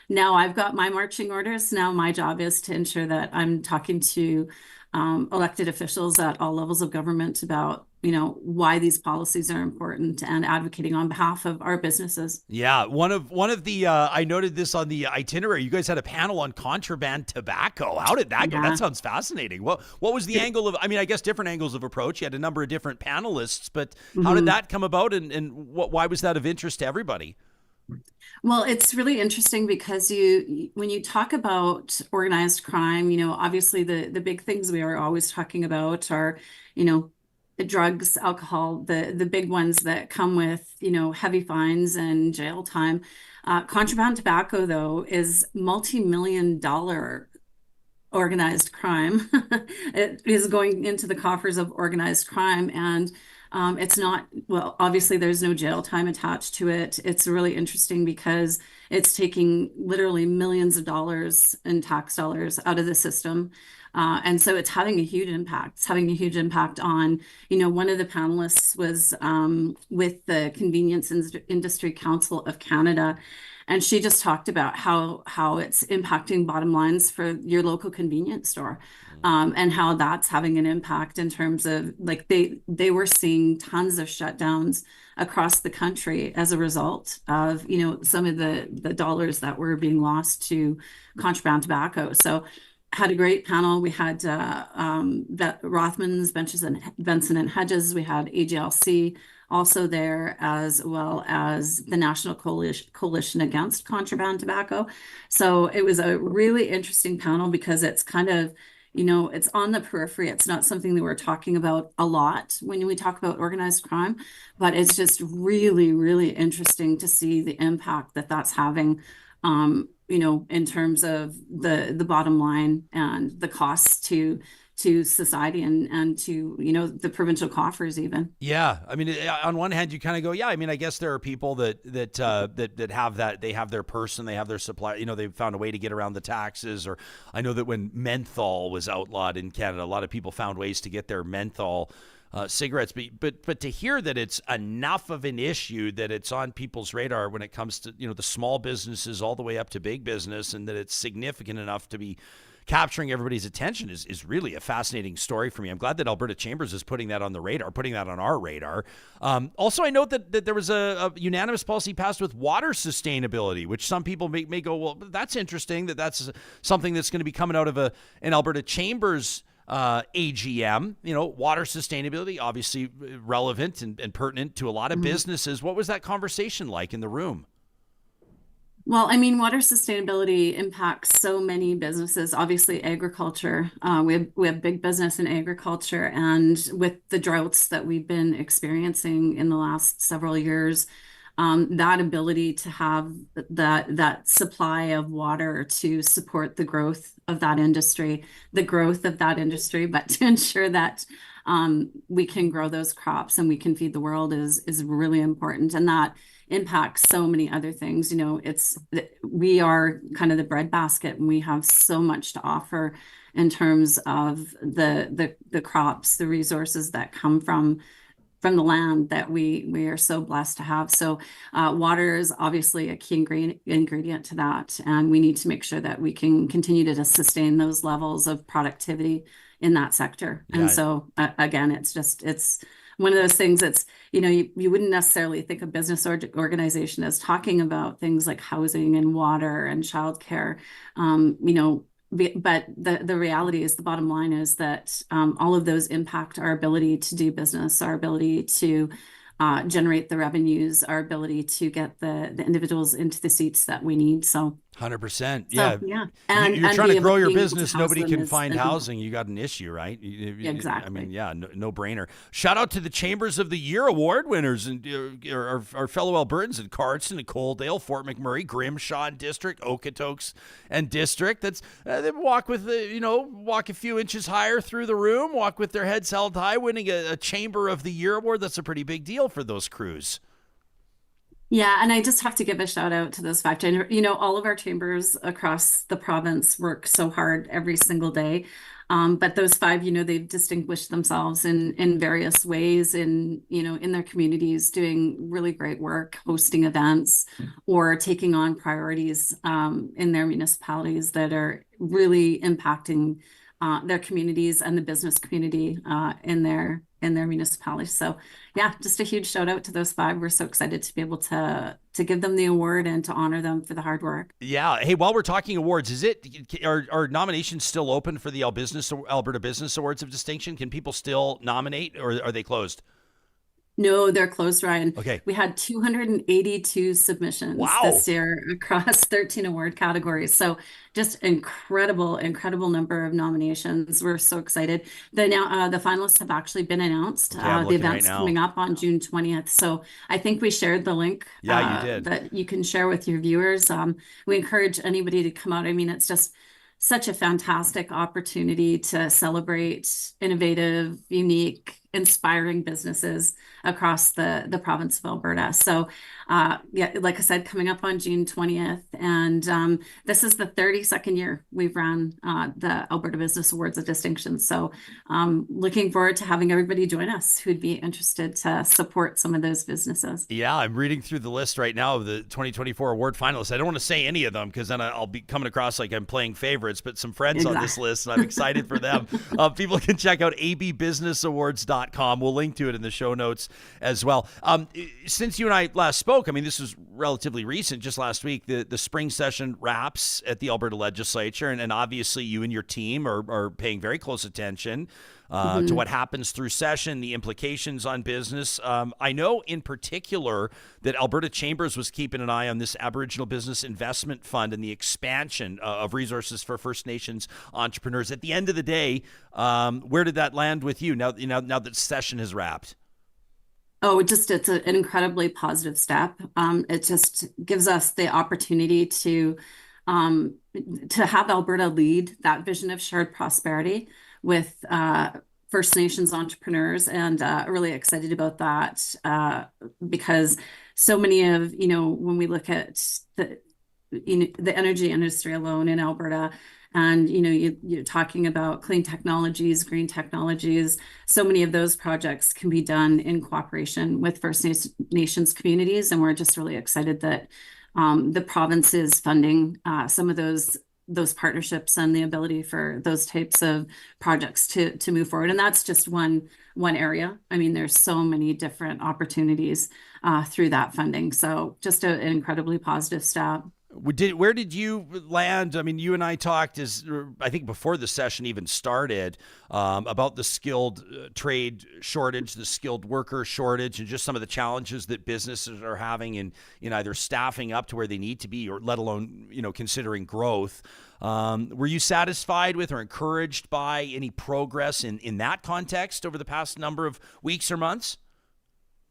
Now I've got my marching orders. Now my job is to ensure that I'm talking to elected officials at all levels of government about why these policies are important and advocating on behalf of our businesses. Yeah, one of the I noted this on the itinerary. You guys had a panel on contraband tobacco. How did that go? That sounds fascinating. What was the angle of? I mean, I guess different angles of approach. You had a number of different panelists, but how did that come about, and why was that of interest to everybody? Well, it's really interesting because when you talk about organized crime, obviously the big things we are always talking about are, the drugs, alcohol, the big ones that come with, heavy fines and jail time. Contraband tobacco, though, is multi-million-dollar organized crime. It is going into the coffers of organized crime, and it's not, well, obviously there's no jail time attached to it. It's really interesting because it's taking literally millions of dollars in tax dollars out of the system. And so it's having a huge impact. It's having a huge impact on, one of the panelists was with the Convenience Industry Council of Canada. And she just talked about how it's impacting bottom lines for your local convenience store, and how that's having an impact in terms of like they were seeing tons of shutdowns across the country as a result of, you know, some of the dollars that were being lost to contraband tobacco. So had a great panel. We had Rothmans, Benson and Hedges. We had AGLC also there, as well as the National Coalition Against Contraband Tobacco. So it was a really interesting panel because it's kind of, you know, it's on the periphery. It's not something that we're talking about a lot when we talk about organized crime, but it's just really, really interesting to see the impact that that's having, you know, in terms of the bottom line and the costs to society and to, you know, the provincial coffers even. Yeah. I mean, on one hand, you kind of go, yeah, I mean, I guess there are people that have that, they have their person, they have their supply, you know, they've found a way to get around the taxes. Or I know that when menthol was outlawed in Canada, a lot of people found ways to get their menthol cigarettes, but to hear that it's enough of an issue that it's on people's radar when it comes to, you know, the small businesses all the way up to big business, and that it's significant enough to be capturing everybody's attention is really a fascinating story for me. I'm glad that Alberta Chambers is putting that on the radar, putting that on our radar. Also, I note that there was a unanimous policy passed with water sustainability, which some people may go, well, that's interesting that's something that's going to be coming out of an Alberta Chambers AGM. You know, water sustainability, obviously relevant and pertinent to a lot of businesses. What was that conversation like in the room? Well, I mean, water sustainability impacts so many businesses. Obviously, agriculture. We have big business in agriculture, and with the droughts that we've been experiencing in the last several years, that ability to have that supply of water to support the growth of that industry, but to ensure that we can grow those crops and we can feed the world is really important, and that impacts so many other things. You know, we are kind of the breadbasket, and we have so much to offer in terms of the crops, the resources that come from the land that we are so blessed to have. So water is obviously a key ingredient to that, and we need to make sure that we can continue to sustain those levels of productivity in that sector. Yeah. And so again, it's one of those things that's, you know, you wouldn't necessarily think a business organization as talking about things like housing and water and childcare, you know, but the reality is, the bottom line is that all of those impact our ability to do business, our ability to generate the revenues, our ability to get the individuals into the seats that we need. So 100%. Yeah. Yeah. And you're trying to grow your business. Nobody can find housing. You got an issue, right? Exactly. I mean, yeah, no brainer. Shout out to the Chambers of the Year award winners and our fellow Albertans in Cardston and Coaldale, Fort McMurray, Grimshaw and District, Okotoks and District. That's they walk with walk a few inches higher through the room, walk with their heads held high, winning a Chamber of the Year award. That's a pretty big deal for those crews. Yeah, and I just have to give a shout out to those 5 chambers. You know, all of our chambers across the province work so hard every single day. But those 5, you know, they've distinguished themselves in various ways in their communities, doing really great work, hosting events or taking on priorities in their municipalities that are really impacting their communities and the business community in their municipalities. So yeah, just a huge shout out to those 5. We're so excited to be able to give them the award and to honor them for the hard work. Yeah. Hey, while we're talking awards, are nominations still open for the Alberta Business Awards of Distinction? Can people still nominate, or are they closed? No, they're closed, Ryan. Okay. We had 282 submissions this year across 13 award categories. So just incredible number of nominations. We're so excited. The finalists have actually been announced. The event's coming up on June 20th. So I think we shared the link you did. that you can share with your viewers. We encourage anybody to come out. I mean, it's just such a fantastic opportunity to celebrate innovative, unique, inspiring businesses across the province of Alberta. So yeah, like I said, coming up on June 20th, and this is the 32nd year we've ran the Alberta Business Awards of Distinction. So looking forward to having everybody join us who'd be interested to support some of those businesses. Yeah, I'm reading through the list right now of the 2024 award finalists. I don't want to say any of them because then I'll be coming across like I'm playing favorites, but some friends on this list, and I'm excited for them. People can check out abbusinessawards.com. We'll link to it in the show notes as well. Since you and I last spoke, I mean, this was relatively recent, just last week, the spring session wraps at the Alberta Legislature, and obviously you and your team are paying very close attention to what happens through session, the implications on business. I know in particular that Alberta Chambers was keeping an eye on this Aboriginal Business Investment Fund and the expansion of resources for First Nations entrepreneurs. At the end of the day, where did that land with you now that session has wrapped? Oh, it's an incredibly positive step. It just gives us the opportunity to have Alberta lead that vision of shared prosperity with First Nations entrepreneurs, and really excited about that because so many of, when we look at the energy industry alone in Alberta, and you're talking about clean technologies, green technologies, so many of those projects can be done in cooperation with First Nations communities, and we're just really excited that the province is funding some of those partnerships and the ability for those types of projects to move forward. And that's just one area. I mean, there's so many different opportunities through that funding. So just an incredibly positive step. Where did you land? I mean, you and I talked, I think before the session even started, about the skilled trade shortage, the skilled worker shortage, and just some of the challenges that businesses are having in either staffing up to where they need to be, or let alone, considering growth. Were you satisfied with or encouraged by any progress in that context over the past number of weeks or months?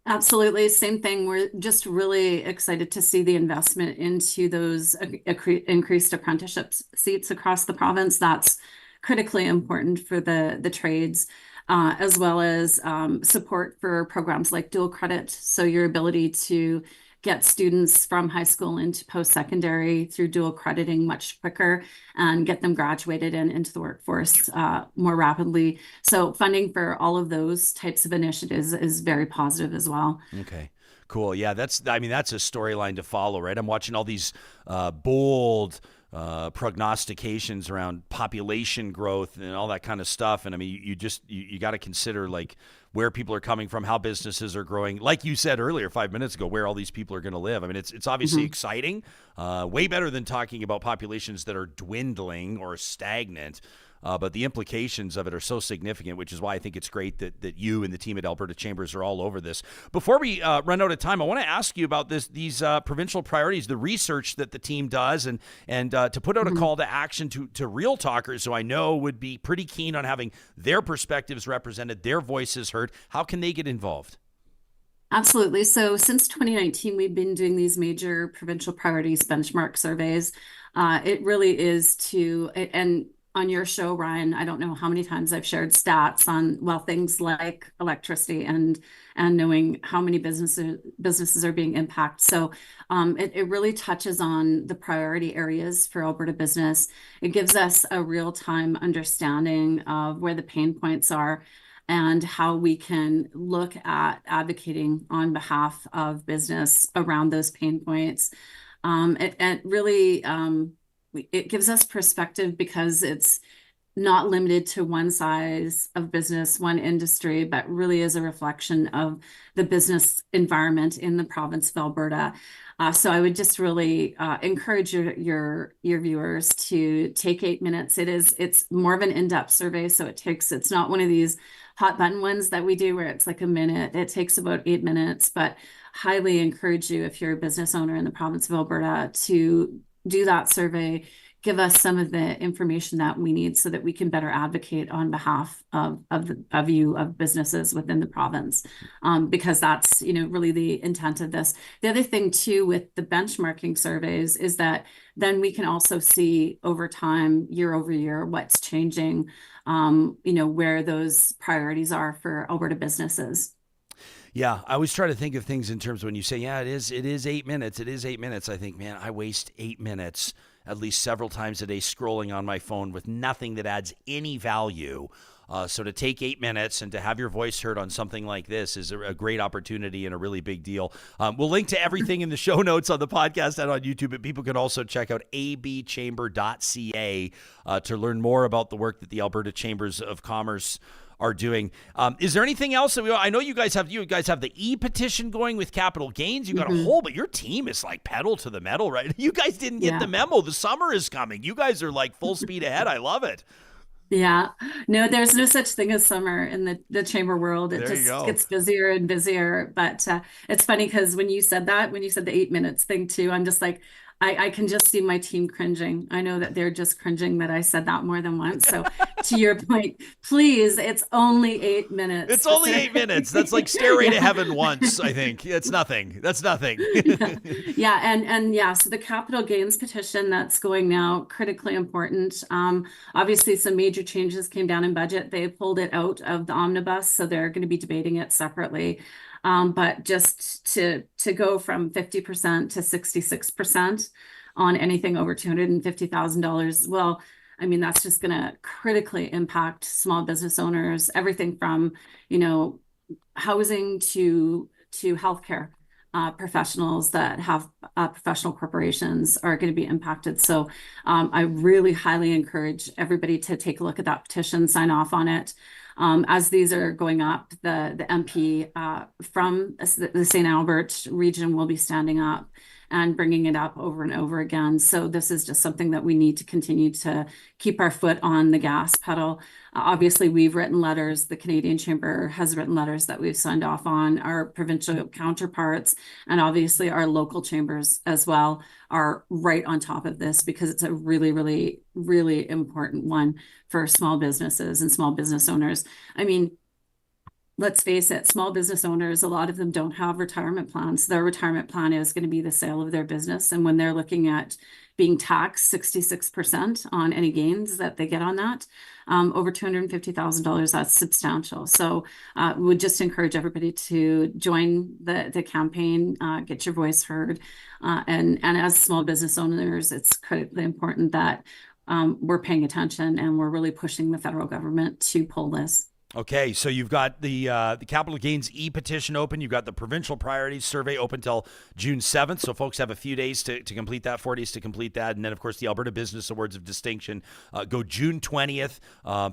Absolutely. Same thing. We're just really excited to see the investment into those increased apprenticeship seats across the province. That's critically important for the trades, as well as support for programs like dual credit. So your ability to get students from high school into post-secondary through dual crediting much quicker and get them graduated and into the workforce more rapidly. So funding for all of those types of initiatives is very positive as well. Okay. Cool. Yeah, that's a storyline to follow, right? I'm watching all these bold prognostications around population growth and all that kind of stuff. And I mean, you got to consider like where people are coming from, how businesses are growing. Like you said earlier, 5 minutes ago, where all these people are going to live. I mean, it's obviously exciting, way better than talking about populations that are dwindling or stagnant. But the implications of it are so significant, which is why I think it's great that you and the team at Alberta Chambers are all over this. Before we run out of time, I want to ask you about these provincial priorities, the research that the team does, and to put out a call to action to real talkers who I know would be pretty keen on having their perspectives represented, their voices heard. How can they get involved? Absolutely. So since 2019, we've been doing these major provincial priorities benchmark surveys. It really is and on your show, Ryan, I don't know how many times I've shared stats on, things like electricity and knowing how many businesses are being impacted. So it really touches on the priority areas for Alberta business. It gives us a real-time understanding of where the pain points are and how we can look at advocating on behalf of business around those pain points. It gives us perspective because it's not limited to one size of business, one industry, but really is a reflection of the business environment in the province of Alberta. So I would just really encourage your viewers to take 8 minutes. It's more of an in-depth survey, so it's not one of these hot button ones that we do where it's like a minute. It takes about 8 minutes, but highly encourage you, if you're a business owner in the province of Alberta, to do that survey, give us some of the information that we need so that we can better advocate on behalf of businesses within the province, because that's really the intent of this. The other thing too with the benchmarking surveys is that then we can also see over time, year over year, what's changing where those priorities are for Alberta businesses. Yeah, I always try to think of things in terms of when you say, yeah, it is 8 minutes. It is 8 minutes. I think, man, I waste 8 minutes at least several times a day scrolling on my phone with nothing that adds any value. So to take 8 minutes and to have your voice heard on something like this is a great opportunity and a really big deal. We'll link to everything in the show notes on the podcast and on YouTube, but people can also check out abchamber.ca to learn more about the work that the Alberta Chambers of Commerce are doing. Is there anything else that I know you guys have the e-petition going with capital gains. You got a whole, but your team is like pedal to the metal, right? You guys didn't get the memo. The summer is coming. You guys are like full speed ahead. I love it. Yeah, no, there's no such thing as summer in the chamber world. It just gets busier and busier. But it's funny because when you said the 8 minutes thing too, I'm just like, I can just see my team cringing. I know that they're just cringing that I said that more than once. So to your point, please, it's only 8 minutes. It's only 8 minutes. That's like Stairway to Heaven once, I think. It's nothing. That's nothing. Yeah. And so the capital gains petition that's going now, critically important. Obviously some major changes came down in budget. They pulled it out of the omnibus, so they're going to be debating it separately. But just to go from 50% to 66% on anything over $250,000, well, I mean, that's just going to critically impact small business owners, everything from, housing to healthcare. Professionals that have professional corporations are going to be impacted. So I really highly encourage everybody to take a look at that petition, sign off on it. As these are going up, the MP from the St. Albert region will be standing up and bringing it up over and over again. So this is just something that we need to continue to keep our foot on the gas pedal. Obviously, we've written letters. The Canadian Chamber has written letters that we've signed off on. Our provincial counterparts and obviously our local chambers as well are right on top of this because it's a really, really, really important one for small businesses and small business owners. I mean, let's face it, small business owners, a lot of them don't have retirement plans. Their retirement plan is going to be the sale of their business. And when they're looking at being taxed 66% on any gains that they get on that, over $250,000, that's substantial. So we would just encourage everybody to join the campaign, get your voice heard. And as small business owners, it's critically important that we're paying attention and we're really pushing the federal government to pull this. Okay, so you've got the capital gains e-petition open. You've got the provincial priorities survey open till June 7th. So folks have a few days to complete that, 4 days to complete that. And then, of course, the Alberta Business Awards of Distinction go June 20th.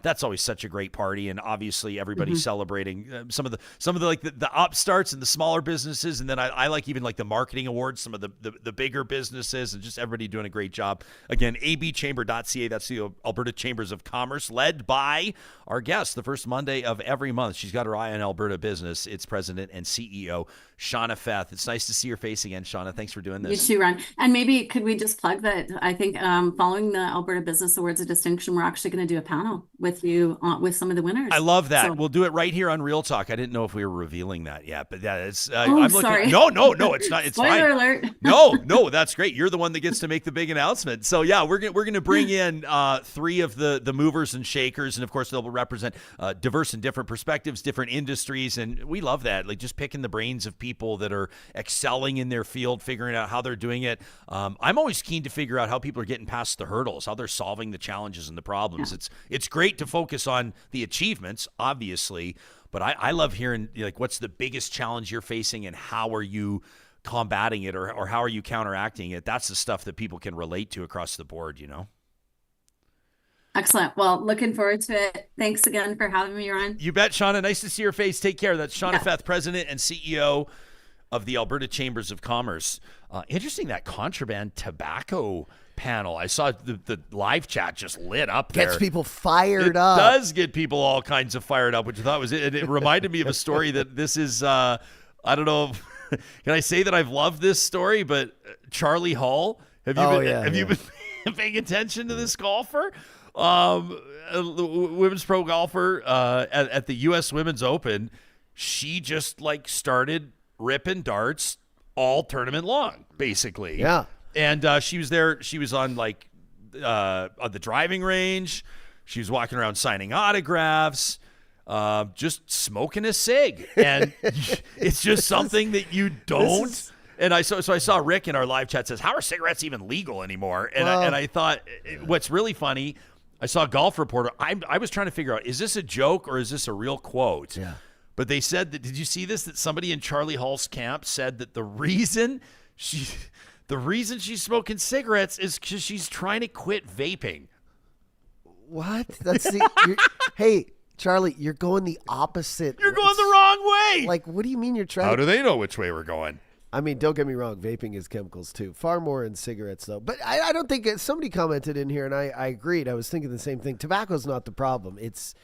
That's always such a great party. And obviously everybody's celebrating some of the like the upstarts and the smaller businesses. And then I like even like the marketing awards, some of the bigger businesses, and just everybody doing a great job. Again, abchamber.ca. That's the Alberta Chambers of Commerce, led by our guest the first Monday of every month. She's got her eye on Alberta Business. It's President and CEO Shauna Feth. It's nice to see your face again, Shauna. Thanks for doing this. You too, Ron. And maybe could we just plug that I think following the Alberta Business Awards of Distinction, we're actually going to do a panel with you with some of the winners. I love that. So, we'll do it right here on Real Talk. I didn't know if we were revealing that yet, but that is. I'm sorry. No, it's not. It's Spoiler fine. alert. No, that's great. You're the one that gets to make the big announcement. So yeah, we're gonna bring in 3 of the movers and shakers, and of course they'll represent diverse and different perspectives, different industries, and we love that. Like just picking the brains of people that are excelling in their field, figuring out how they're doing it. I'm always keen to figure out how people are getting past the hurdles, how they're solving the challenges and the problems. Yeah. It's great to focus on the achievements, obviously, but I love hearing like what's the biggest challenge you're facing and how are you combating it or how are you counteracting it. That's the stuff that people can relate to across the board, you know. Excellent. Well, looking forward to it. Thanks again for having me, Ron. You bet, Shauna. Nice to see your face. Take care. That's Shauna Feth, President and CEO of the Alberta Chambers of Commerce. Interesting, that contraband tobacco panel. I saw the live chat just lit up there. Gets people fired up. It does get people all kinds of fired up, which I thought was it. It reminded me of a story that this is, I don't know, can I say that I've loved this story, but Charley Hull, have you been paying attention to this golfer? Women's pro golfer at the U.S. Women's Open, she just like started ripping darts all tournament long, basically. Yeah. And she was there. She was on like on the driving range. She was walking around signing autographs, just smoking a cig. And it's just something that you don't. And I saw Rick in our live chat says, how are cigarettes even legal anymore? And I thought, what's really funny, I saw a Golf Reporter. I was trying to figure out, is this a joke or is this a real quote? Yeah. But they said that, did you see this? That somebody in Charley Hull's camp said that the reason she's smoking cigarettes is because she's trying to quit vaping. What? Hey, Charlie, you're going the opposite. You're going the wrong way. Like, what do you mean you're trying? How do they know which way we're going? I mean, don't get me wrong. Vaping is chemicals too. Far more in cigarettes, though. But I don't think somebody commented in here, and I agreed. I was thinking the same thing. Tobacco's not the problem. It's,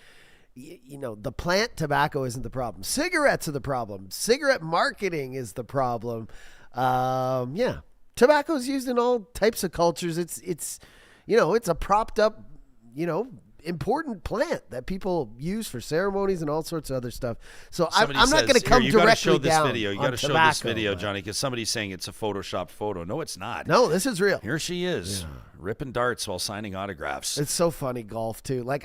the plant tobacco isn't the problem. Cigarettes are the problem. Cigarette marketing is the problem. Tobacco is used in all types of cultures. It's a propped up, important plant that people use for ceremonies and all sorts of other stuff. So I'm not going to come directly down. You got to show this video, Johnny, because somebody's saying it's a photoshopped photo. No, it's not. No, this is real. Here she is, ripping darts while signing autographs. It's so funny, golf too. Like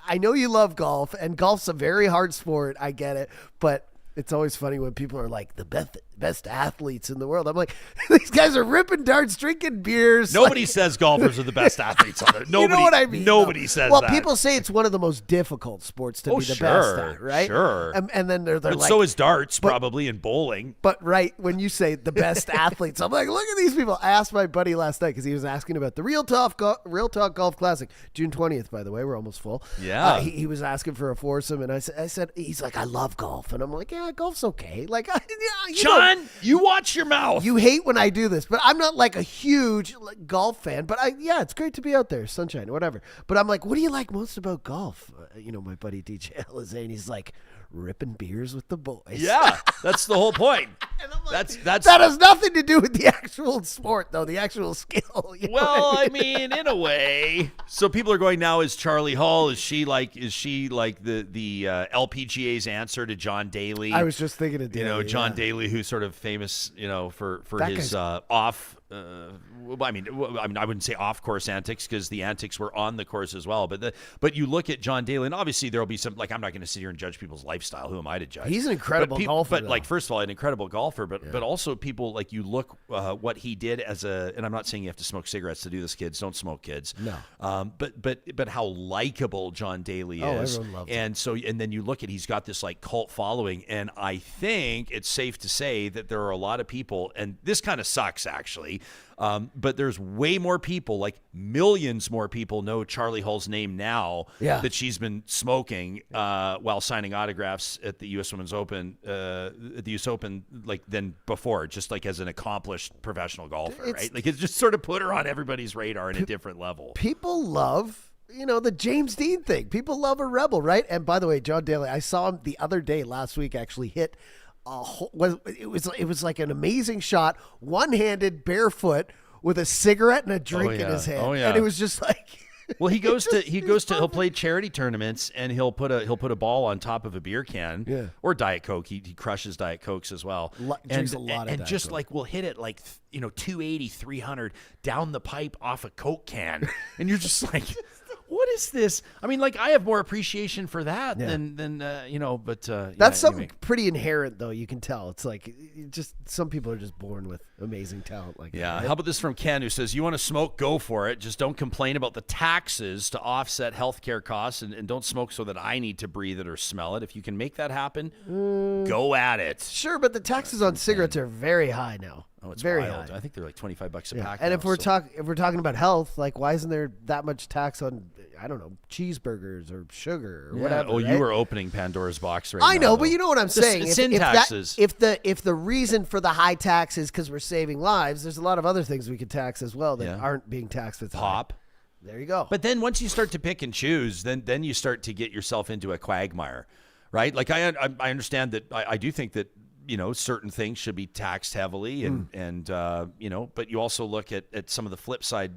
I know you love golf, and golf's a very hard sport. I get it, but it's always funny when people are like the best athletes in the world. I'm like, these guys are ripping darts, drinking beers. Nobody says golfers are the best athletes on it. Nobody, you know what I mean? Nobody says well, that. Well, people say it's one of the most difficult sports to be the best at, right? Sure. And then they're but like, so is darts, probably, and bowling. But when you say the best athletes, I'm like, look at these people. I asked my buddy last night because he was asking about the Real Talk Golf Classic, June 20th, by the way. We're almost full. Yeah. He was asking for a foursome, and I said, he's like, I love golf. And I'm like, yeah, golf's okay. Like, John, you watch your mouth. You hate when I do this, but I'm not like a huge golf fan. But it's great to be out there, sunshine, whatever. But I'm like, what do you like most about golf? My buddy DJ Alizane, he's like, ripping beers with the boys. Yeah, that's the whole point. And I'm like, that's that has nothing to do with the actual sport, though. The actual skill. Well, I mean, in a way. So people are going now. Is Charley Hull? Is she like the LPGA's answer to John Daly? I was just thinking of Daly. John Daly, who's sort of famous, for his off. I wouldn't say off-course antics because the antics were on the course as well. But you look at John Daly, and obviously there will be some. Like, I'm not going to sit here and judge people's lifestyle. Who am I to judge? He's an incredible golfer. But first of all, an incredible golfer. But also people like you look what he did as a. And I'm not saying you have to smoke cigarettes to do this, kids. Don't smoke, kids. No. But how likable John Daly is. Everyone loves him. And then you look at he's got this like cult following, and I think it's safe to say that there are a lot of people, and this kind of sucks actually. But there's way more people, like millions more people know Charley Hull's name now that she's been smoking while signing autographs at the U.S. Women's Open, like than before, just like as an accomplished professional golfer, right? Like it's just sort of put her on everybody's radar in a different level. People love, the James Dean thing. People love a rebel, right? And by the way, John Daly, I saw him the other day, last week, actually hit. It was like an amazing shot, one-handed, barefoot, with a cigarette and a drink in his hand. And it was just like. Well, he'll play charity tournaments, and he'll put a ball on top of a beer can or Diet Coke. He crushes Diet Cokes as well. Drinks a lot of and Diet just Coke. Like we'll hit it like 280, 300 down the pipe off a Coke can, and you're just like. What is this? I mean, like I have more appreciation for that than but that's something pretty inherent, though. You can tell. It's like just some people are just born with amazing talent like that. Right? How about this from Ken, who says, "You want to smoke? Go for it. Just don't complain about the taxes to offset healthcare costs, and don't smoke so that I need to breathe it or smell it. If you can make that happen, go at it." Sure, but the taxes on cigarettes are very high now. Oh, it's very wild. high. I think they're like $25 a pack. And now, if we're talking about health, like why isn't there that much tax on, I don't know, cheeseburgers or sugar or whatever? Oh, right? You are opening Pandora's box right now. I know, but you know what I'm saying. It's in taxes. If the reason for the high tax is because we're saving lives, there's a lot of other things we could tax as well that aren't being taxed with pop. There you go. But then once you start to pick and choose, then you start to get yourself into a quagmire, right? Like I understand that I do think that certain things should be taxed heavily and but you also look at some of the flip side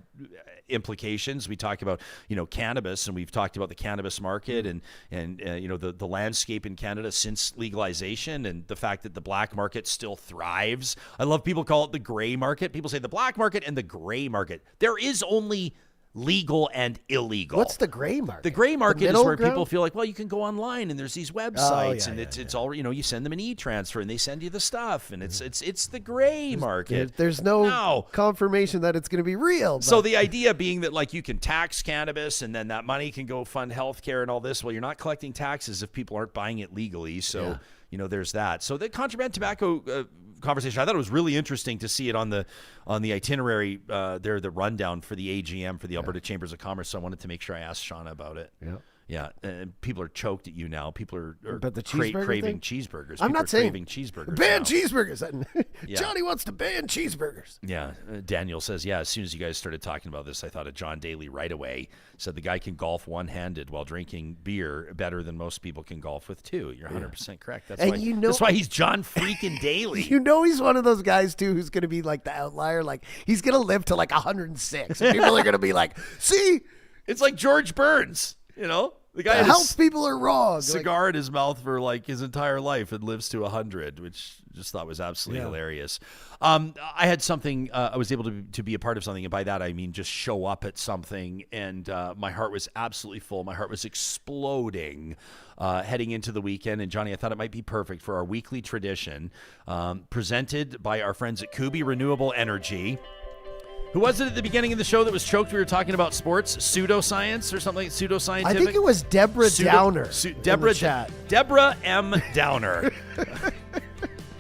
implications. We talk about, cannabis, and we've talked about the cannabis market and the landscape in Canada since legalization and the fact that the black market still thrives. I love people call it the gray market. People say the black market and the gray market. There is only legal and illegal. What's the gray market? The gray market is middle where ground? people feel like, well, you can go online and there's these websites and it's all, you send them an e-transfer and they send you the stuff and it's the gray market. There's no confirmation that it's going to be real. So the idea being that like you can tax cannabis and then that money can go fund healthcare and all this. Well, you're not collecting taxes if people aren't buying it legally. So, there's that. So the contraband tobacco conversation, I thought it was really interesting to see it on the itinerary there, the rundown for the AGM for the Alberta Chambers of Commerce. So I wanted to make sure I asked Shauna about it. Yeah, and people are choked at you now. People are but the cheeseburger craving thing? cheeseburgers. I'm People not are saying craving cheeseburgers. ban now. cheeseburgers. Yeah. Johnny wants to ban cheeseburgers. Yeah, Daniel says, as soon as you guys started talking about this, I thought of John Daly right away. Said the guy can golf one-handed while drinking beer better than most people can golf with two. You're 100% correct. That's why he's John freaking Daly. He's one of those guys too who's going to be like the outlier. Like he's going to live to like 106. And people are going to be like, see, it's like George Burns, The guy the had health people are wrong. Cigar in his mouth for like his entire life and lives to 100, which just thought was absolutely hilarious. I had something, I was able to be a part of something, and by that I mean just show up at something, and my heart was absolutely full. My heart was exploding heading into the weekend. And Johnny, I thought it might be perfect for our weekly tradition, presented by our friends at Kuby Renewable Energy. Who was it at the beginning of the show that was choked? We were talking about sports, pseudoscience or something, pseudoscientific. I think it was Deborah Downer. Deborah M. Downer.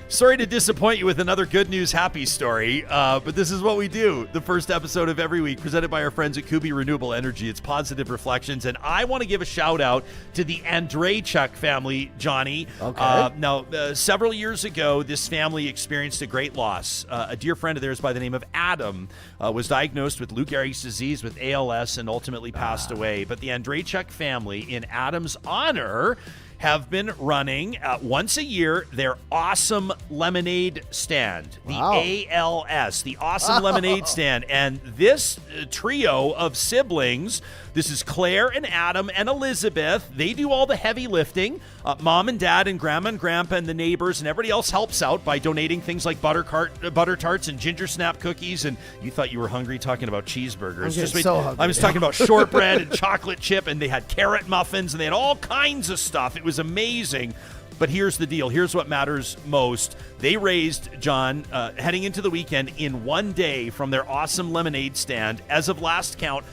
Sorry to disappoint you with another good news, happy story, but this is what we do. The first episode of every week, presented by our friends at Kuby Renewable Energy. It's Positive Reflections, and I want to give a shout out to the Andreychuk family, Johnny. Okay. Now, several years ago, this family experienced a great loss. A dear friend of theirs by the name of Adam was diagnosed with Lou Gehrig's disease, with ALS, and ultimately passed away. But the Andreychuk family, in Adam's honor, have been running once a year their Awesome Lemonade Stand, the ALS, the Awesome Lemonade Stand. And this trio of siblings, this is Claire and Adam and Elizabeth. They do all the heavy lifting. Mom and Dad and Grandma and Grandpa and the neighbors and everybody else helps out by donating things like butter tarts and ginger snap cookies. And you thought you were hungry talking about cheeseburgers. I was talking about shortbread and chocolate chip, and they had carrot muffins, and they had all kinds of stuff. It was amazing. But here's the deal. Here's what matters most. They raised, John, heading into the weekend in one day from their Awesome Lemonade Stand, as of last count,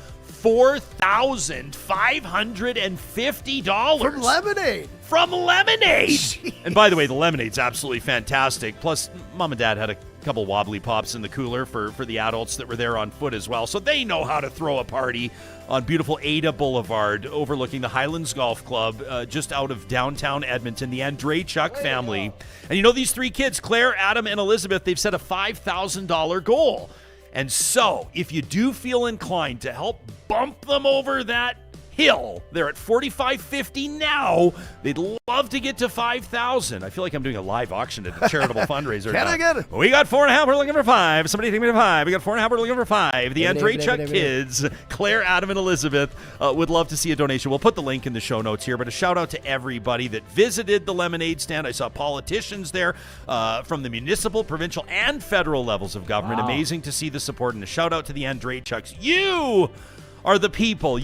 $4,550 from lemonade. And by the way, the lemonade's absolutely fantastic. Plus, Mom and Dad had a couple wobbly pops in the cooler for the adults that were there on foot as well. So they know how to throw a party on beautiful Ada Boulevard overlooking the Highlands Golf Club just out of downtown Edmonton, the Andreychuk family. And these three kids, Claire, Adam, and Elizabeth, they've set a $5,000 goal. And so, if you do feel inclined to help bump them over that hill, they're at $4,550 now. They'd love to get to $5,000. I feel like I'm doing a live auction at a charitable fundraiser. Can I get it? We got 4.5. We're looking for 5. Somebody take me to 5. We got 4.5. We're looking for 5. The Andreychuk kids, Claire, Adam, and Elizabeth, would love to see a donation. We'll put the link in the show notes here. But a shout out to everybody that visited the lemonade stand. I saw politicians there from the municipal, provincial, and federal levels of government. Wow. Amazing to see the support. And a shout out to the Andreychuks. You are the people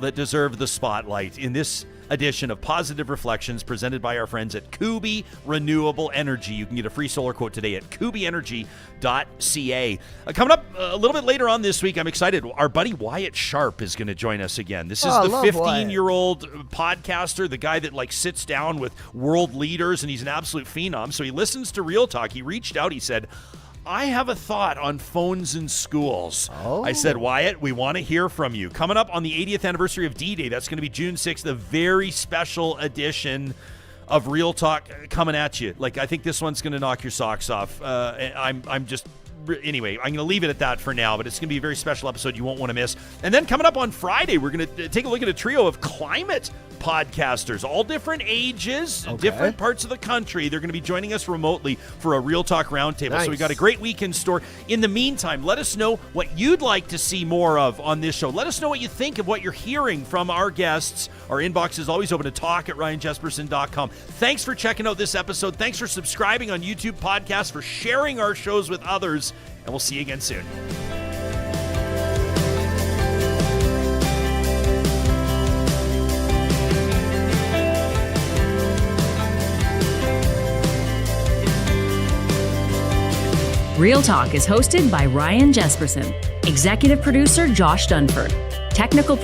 that deserve the spotlight in this edition of Positive Reflections, presented by our friends at Kuby Renewable Energy. You can get a free solar quote today at kubyenergy.ca. Coming up a little bit later on this week, I'm excited. Our buddy Wyatt Sharp is going to join us again. This is the 15-year-old podcaster, the guy that sits down with world leaders, and he's an absolute phenom. So he listens to Real Talk. He reached out. He said, I have a thought on phones in schools. I said, Wyatt, we want to hear from you. Coming up on the 80th anniversary of D-Day, that's going to be June 6th, a very special edition of Real Talk coming at you. I think this one's going to knock your socks off. Anyway, I'm going to leave it at that for now, but it's going to be a very special episode you won't want to miss. And then coming up on Friday, we're going to take a look at a trio of climate podcasters, all different ages, different parts of the country. They're going to be joining us remotely for a Real Talk Roundtable. Nice. So we got a great week in store. In the meantime, let us know what you'd like to see more of on this show. Let us know what you think of what you're hearing from our guests. Our inbox is always open to talk@ryanjesperson.com. Thanks for checking out this episode. Thanks for subscribing on YouTube Podcasts, for sharing our shows with others, and we'll see you again soon. Real Talk is hosted by Ryan Jesperson, executive producer Josh Dunford, technical